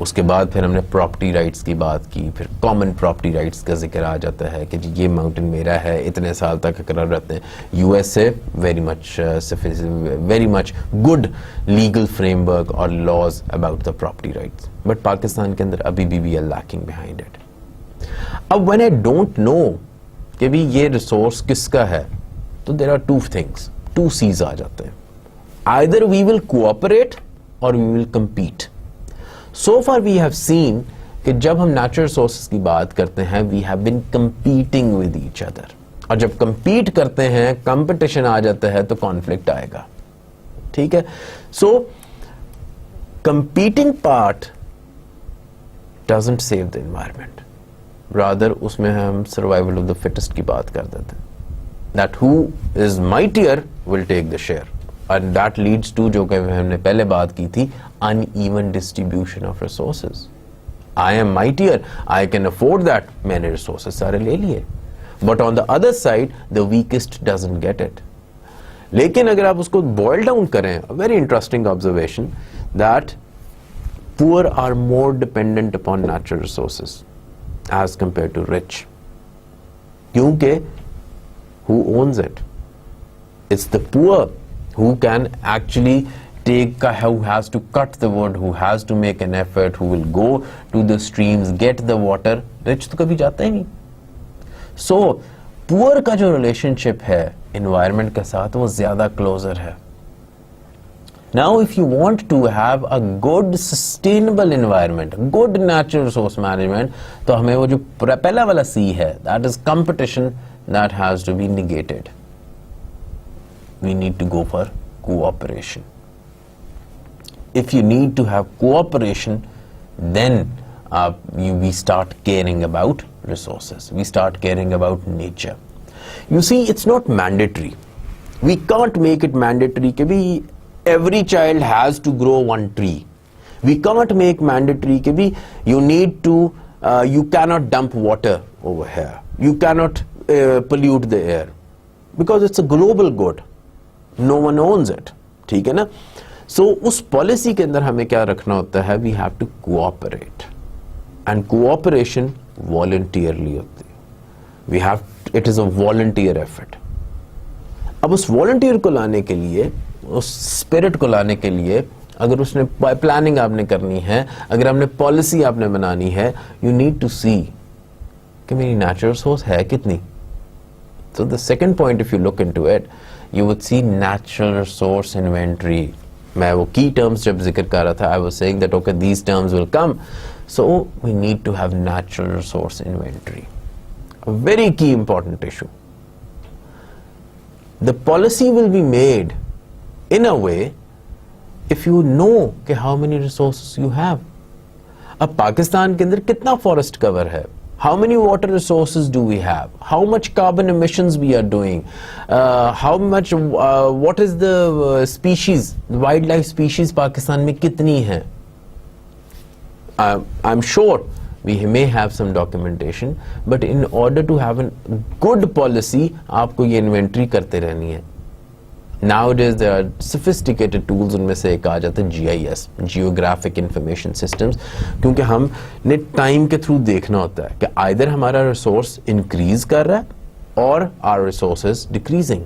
A: उसके बाद फिर हमने प्रॉपर्टी राइट्स की बात की, फिर कॉमन प्रॉपर्टी राइट्स का जिक्र आ जाता है कि जी ये माउंटेन मेरा है, इतने साल तक करार रहते हैं. USA very much good legal framework और laws about the property rights, but Pakistan के अंदर अभी भी we are lacking behind it. अब व्हेन आई डोंट नो कि भी ये रिसोर्स किसका है, तो there are two things, two C's आ जाते हैं. आइदर वी विल कोऑपरेट और we will compete. So far we have seen कि जब हम नेचुरल रिसोर्सेज की बात करते हैं, we have been competing with each other. और जब compete करते हैं, competition आ जाता है तो conflict आएगा. ठीक है, so competing part doesn't save the environment. Rather उसमें हम survival of the fittest की बात कर देते हैं. That who is mightier will take the share. And that leads to जो कि हमने पहले बात की थी, uneven distribution of resources. I am mightier, I can afford that. मैंने resources सारे ले लिए. But on the other side, the weakest doesn't get it. लेकिन अगर आप उसको boil down करें, a very interesting observation that poor are more dependent upon natural resources as compared to rich. क्योंकि who owns it? It's the poor who can actually take, who has to cut the wood, who has to make an effort, who will go to the streams, get the water. Rich तो कभी जाता ही नहीं. So poor का जो relationship है environment के साथ वो ज़्यादा closer है. Now if you want to have a good sustainable environment, good natural resource management, तो हमें वो जो पहला वाला C है, that is competition, that has to be negated. We need to go for cooperation. If you need to have cooperation, then we start caring about resources. We start caring about nature. You see, it's not mandatory. We can't make it mandatory that every child has to grow one tree. We can't make mandatory that you need to, you cannot dump water over here. You cannot pollute the air. Because it's a global good. No one owns it. ठीक है ना? So उस policy के अंदर हमें क्या रखना होता है? We have to cooperate. And cooperation voluntarily होती है. It is a volunteer effort. अब उस volunteer को लाने के लिए, उस spirit को लाने के लिए, अगर उसने प्लानिंग आपने करनी है, अगर आपने पॉलिसी आपने बनानी है, you need to see कि मेरी natural resource है कितनी. So the second point, if you look into it, you would see natural resource inventory. मैं वो key terms जब जिक्र कर रहा था, I was saying that okay, these terms will come. So we need to have natural resource inventory. A very key important issue. The policy will be made in a way if you know कि how many resources you have. अब पाकिस्तान के अंदर कितना forest cover है? How many water resources do we have? How much carbon emissions we are doing? How much? What is the species, wildlife species Pakistan में कितनी हैं? I'm sure we may have some documentation, but in order to have a good policy, आपको ये inventory करते रहनी है. Nowadays there are sophisticated tools, उनमें से एक आ जाता है GIS, Geographic Information Systems, क्योंकि हमने टाइम के थ्रू देखना होता है कि either हमारा रिसोर्स इंक्रीज कर रहा है और our resources decreasing.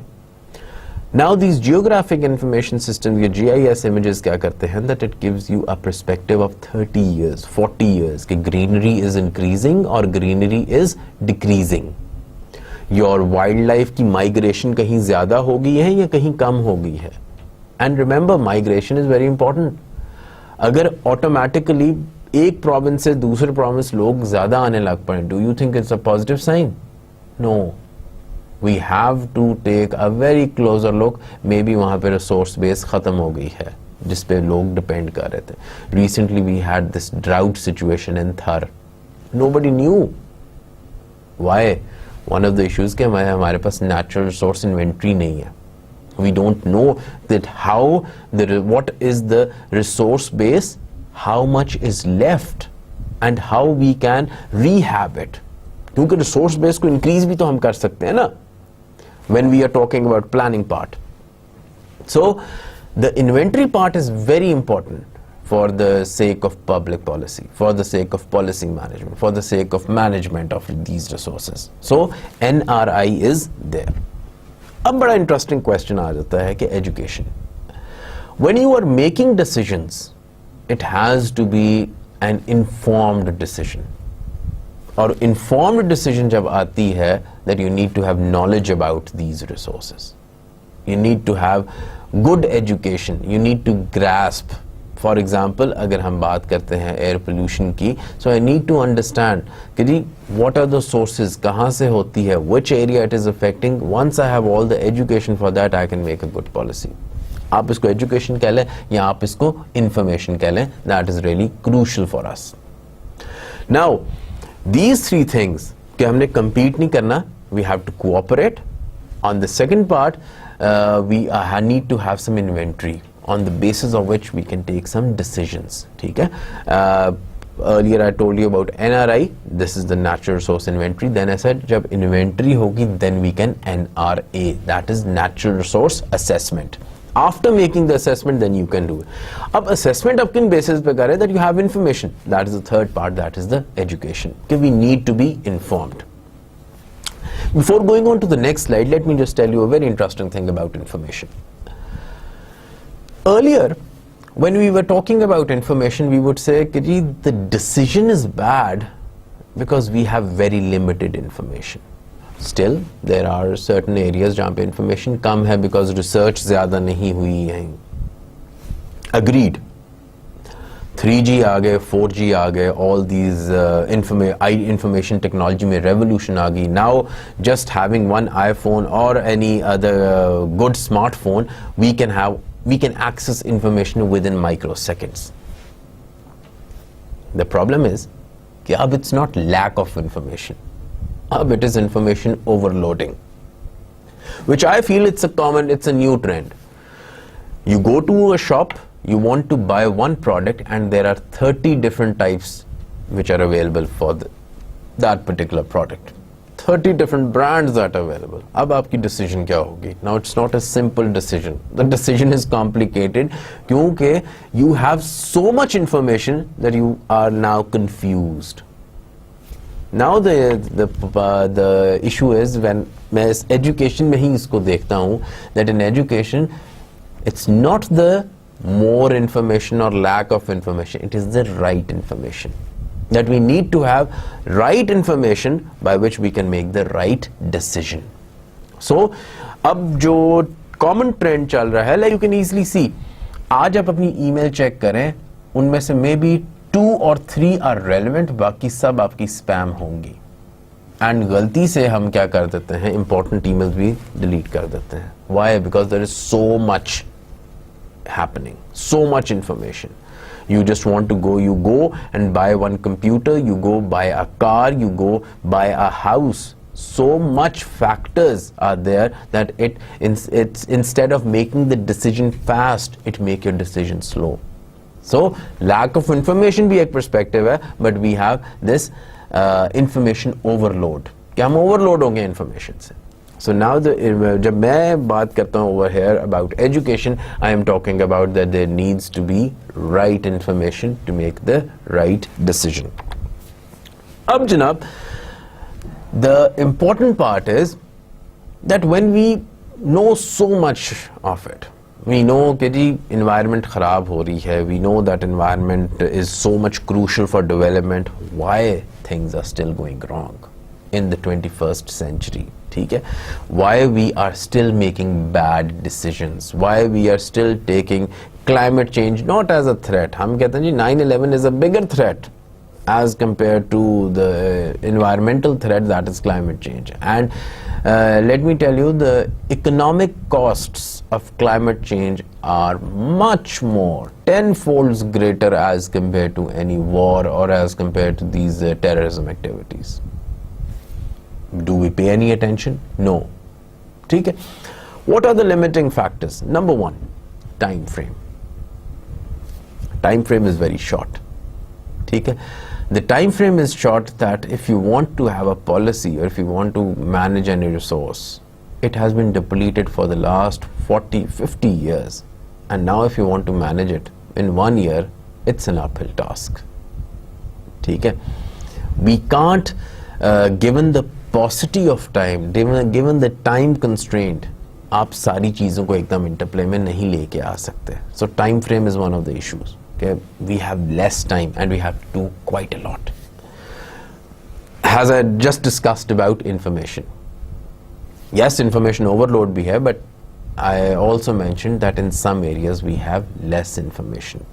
A: Now these Geographic Information Systems, ये GIS images क्या करते हैं, that it gives you a perspective of 30 years, 40 years कि greenery is increasing और greenery is decreasing. Your wild life की माइग्रेशन कहीं ज्यादा हो गई है या कहीं कम हो गई है. And remember, migration is very important. अगर ऑटोमेटिकली एक प्रोविंस से दूसरे प्रोविंस लोग ज्यादा आने लग पड़े, do you think it's a positive sign? No. We have to take a very closer look. May be वहां पे रिसोर्स बेस खत्म हो गई है जिसपे लोग डिपेंड कर रहे थे. Recently we had this drought situation in Thar. Nobody knew why. One of the issues कि हमारे पास natural resource inventory नहीं है. We don't know that what is the resource base, how much is left, and how we can rehab it. क्योंकि resource base को increase भी तो हम कर सकते हैं ना, when we are talking about planning part. So the inventory part is very important for the sake of public policy, for the sake of policy management, for the sake of management of these resources. So NRI is there. अब बड़ा interesting question आ जाता है कि education. When you are making decisions, it has to be an informed decision. और informed decision जब आती है, that you need to have knowledge about these resources. You need to have good education. You need to grasp. For example अगर हम बात करते हैं air pollution की, so I need to understand कि जी व्हाट आर द सोर्सेज, कहाँ से होती है, which area it is affecting. Once I have all the education for that, I can make a good policy. आप इसको एजुकेशन कह लें या आप इसको इंफॉर्मेशन कह लें, that is really crucial for us. Now these three things कि हमने compete नहीं करना, we have to cooperate. On the second part, we need to have some inventory on the basis of which we can take some decisions. ठीक है. Earlier I told you about NRI. This is the natural resource inventory. Then I said जब inventory होगी, then we can NRA. That is natural resource assessment. After making the assessment, then you can do it. अब assessment आप किन basis पे कर रहे हैं? That you have information. That is the third part. That is the education. Okay, we need to be informed. Before going on to the next slide, let me just tell you a very interesting thing about information. Earlier, when we were talking about information, we would say that the decision is bad because we have very limited information. Still, there are certain areas जहाँ पे information कम है because research ज़्यादा नहीं हुई है. Agreed. 3G आ गए, 4G आ गए, all these information technology में revolution आ गई. Now, just having one iPhone or any other good smartphone, we can access information within microseconds. The problem is कि अब it's not lack of information. अब it is information overloading, which I feel it's a new trend. You go to a shop, you want to buy one product and there are 30 different types which are available for that particular product. 30 different brands that are available. अब आपकी decision क्या होगी? Now it's not a simple decision. The decision is complicated क्योंकि you have so much information that you are now confused. Now the issue is when मैं इस education में ही इसको देखता हूँ, that in education it's not the more information or lack of information, it is the right information. That we need to have right information by which we can make the right decision. So, अब जो common trend चल रहा है, like you can easily see, आज आप अपनी email check करें, उनमें से maybe 2 or 3 are relevant, बाकी सब आपकी spam होंगी. And गलती से हम क्या कर देते हैं, important emails भी delete कर देते हैं. Why? Because there is so much happening, so much information. You just want to go, you go and buy one computer, you go buy a car, you go buy a house. So much factors are there that it's instead of making the decision fast, it make your decision slow. So lack of information भी एक perspective है, but we have this information overload. कि हम overload होंगे information से. So now जब मैं बात करता हूँ over here about education, I am talking about that there needs to be right information to make the right decision. अब जनाब, the important part is that when we know so much of it, we know कि जी environment खराब हो रही है, we know that environment is so much crucial for development, why things are still going wrong in the 21st century. ठीक है, why we are still making bad decisions, why we are still taking climate change not as a threat. हम कहते हैं जी 9/11 is a bigger threat as compared to the environmental threat that is climate change. And let me tell you, the economic costs of climate change are much more, 10-fold greater as compared to any war or as compared to these terrorism activities. Do we pay any attention? No. ठीक है. What are the limiting factors? Number one, time frame. Time frame is very short. ठीक है. The time frame is short that if you want to have a policy or if you want to manage any resource, it has been depleted for the last 40-50 years, and now if you want to manage it in 1 year, it's an uphill task. ठीक है. We can't, given the paucity of time, given the time constraint, आप सारी चीज़ों को एकदम interplay में नहीं लेके आ सकते. So time frame is one of the issues. Okay, we have less time and we have to do quite a lot. As I just discussed about information, yes, information overload bhi hai, but I also mentioned that in some areas we have less information.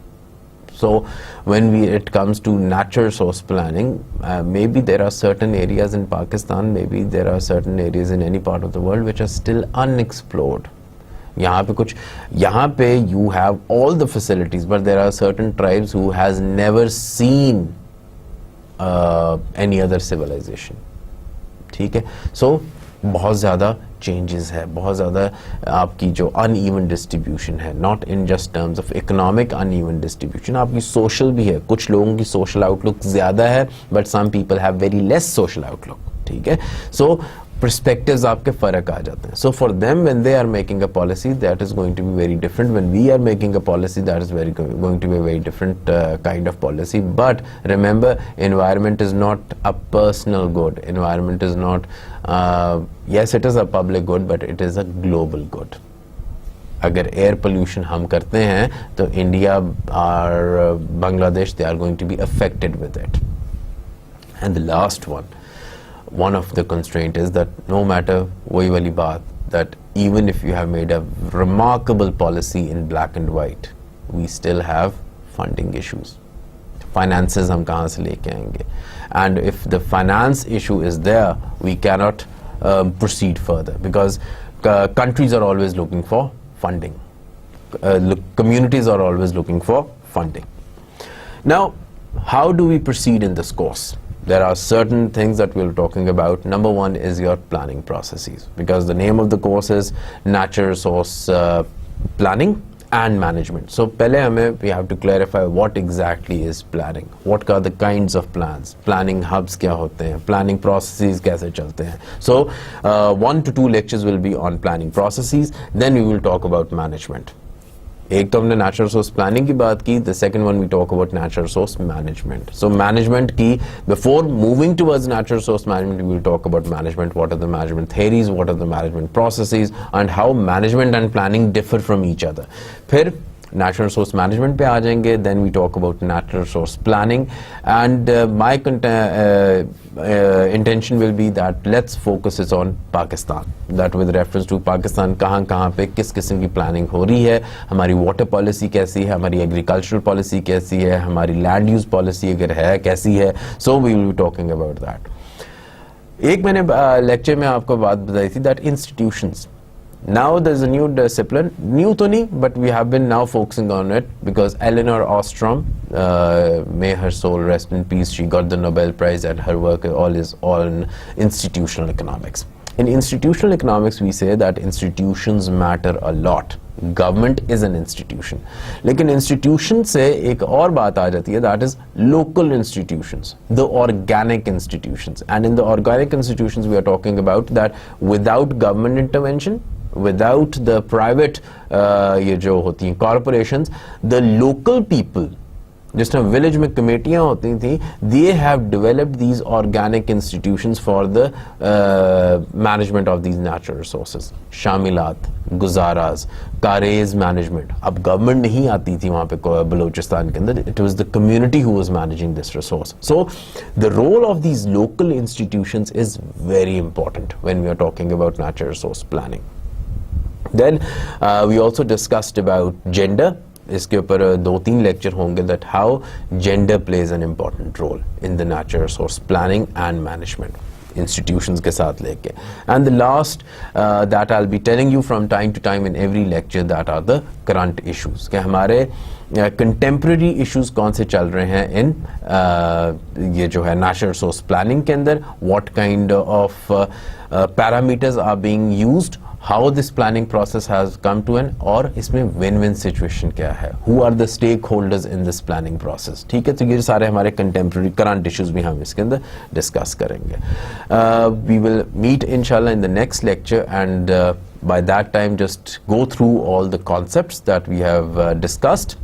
A: So when it comes to natural resource planning, maybe there are certain areas in Pakistan, maybe there are certain areas in any part of the world which are still unexplored. यहाँ पे you have all the facilities, but there are certain tribes who has never seen any other civilization. ठीक है. So बहुत ज़्यादा changes है, बहुत ज़्यादा आपकी जो uneven distribution है, not in just terms of economic uneven distribution, आपकी social भी है. कुछ लोगों की social outlook ज़्यादा है, but some people have very less social outlook. ठीक है. So perspectives आपके फर्क आ जाते हैं. So for them, when they are making a policy, that is going to be very different. When we are making a policy, that is going to be a very different kind of policy. But remember, environment is not a personal good. Environment is not, yes, it is a public good, but it is a global good. अगर air pollution हम करते हैं, तो India or Bangladesh, they are going to be affected with it. And the last one of the constraint is that no matter वही वाली बात, that even if you have made a remarkable policy in black and white, we still have funding issues. Finances हम कहाँ से लेके आएंगे? And if the finance issue is there, we cannot proceed further, because countries are always looking for funding. Communities are always looking for funding. Now, how do we proceed in this course? There are certain things that we're talking about. Number one is your planning processes, because the name of the course is Natural Resource Planning and Management. So we have to clarify what exactly is planning. What are the kinds of plans? Planning hubs kya hote hain? Planning processes kaise chalte hain? So 1 to 2 lectures will be on planning processes. Then we will talk about management. एक तो हमने natural resource planning की बात की. The second one we talk about natural resource management. So management की, before moving towards natural resource management, we will talk about management. What are the management theories? What are the management processes? And how management and planning differ from each other. फिर natural resource management पे आ जाएंगे. Then we talk about natural resource planning. And my intention will be that let's focus is on Pakistan. That with reference to Pakistan, कहाँ पे किस किस्म की planning हो रही है, हमारी water policy कैसी है, हमारी agricultural policy कैसी है, हमारी land use policy अगर है कैसी है. So we will be talking about that. एक मैंने lecture में आपको बात बताई थी that institutions, Now there's a new discipline, new to nahi, but we have been now focusing on it because Eleanor Ostrom, may her soul rest in peace, she got the Nobel Prize, and her work is all in institutional economics. In institutional economics, we say that institutions matter a lot. Government is an institution. लेकिन institution से एक और बात आ जाती है, that is local institutions, the organic institutions. And in the organic institutions, we are talking about that without government intervention, without the private ये जो होती हैं corporations, the local people, जिस तरह विलेज में कमेटियां होती थी, they have developed these organic institutions for the management of these natural resources. शामिलात, गुजाराज, कारेज मैनेजमेंट. अब गवर्नमेंट नहीं आती थी वहाँ पे बलूचिस्तान के अंदर, it was the community who was managing this resource. So the role of these local institutions is very important when we are talking about natural resource planning. Then we also discussed about gender. इसके ऊपर 2-3 lecture होंगे that how gender plays an important role in the natural resource planning and management institutions के साथ लेके. And the last that I'll be telling you from time to time in every lecture, that are the current issues कि हमारे contemporary issues कौन से चल रहे हैं in ये जो है natural resource planning के अंदर, what kind of parameters are being used, how this planning process has come to an, और इसमें win-win situation क्या है, who are the stakeholders in this planning process. ठीक है, तो ये सारे हमारे contemporary current issues भी हम इसके अंदर discuss करेंगे. We will meet inshallah in the next lecture, and by that time just go through all the concepts that we have discussed,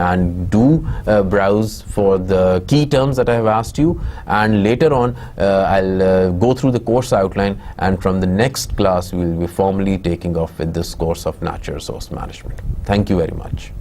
A: and do browse for the key terms that I have asked you, and later on I'll go through the course outline, and from the next class we will be formally taking off with this course of natural resource management. Thank you very much.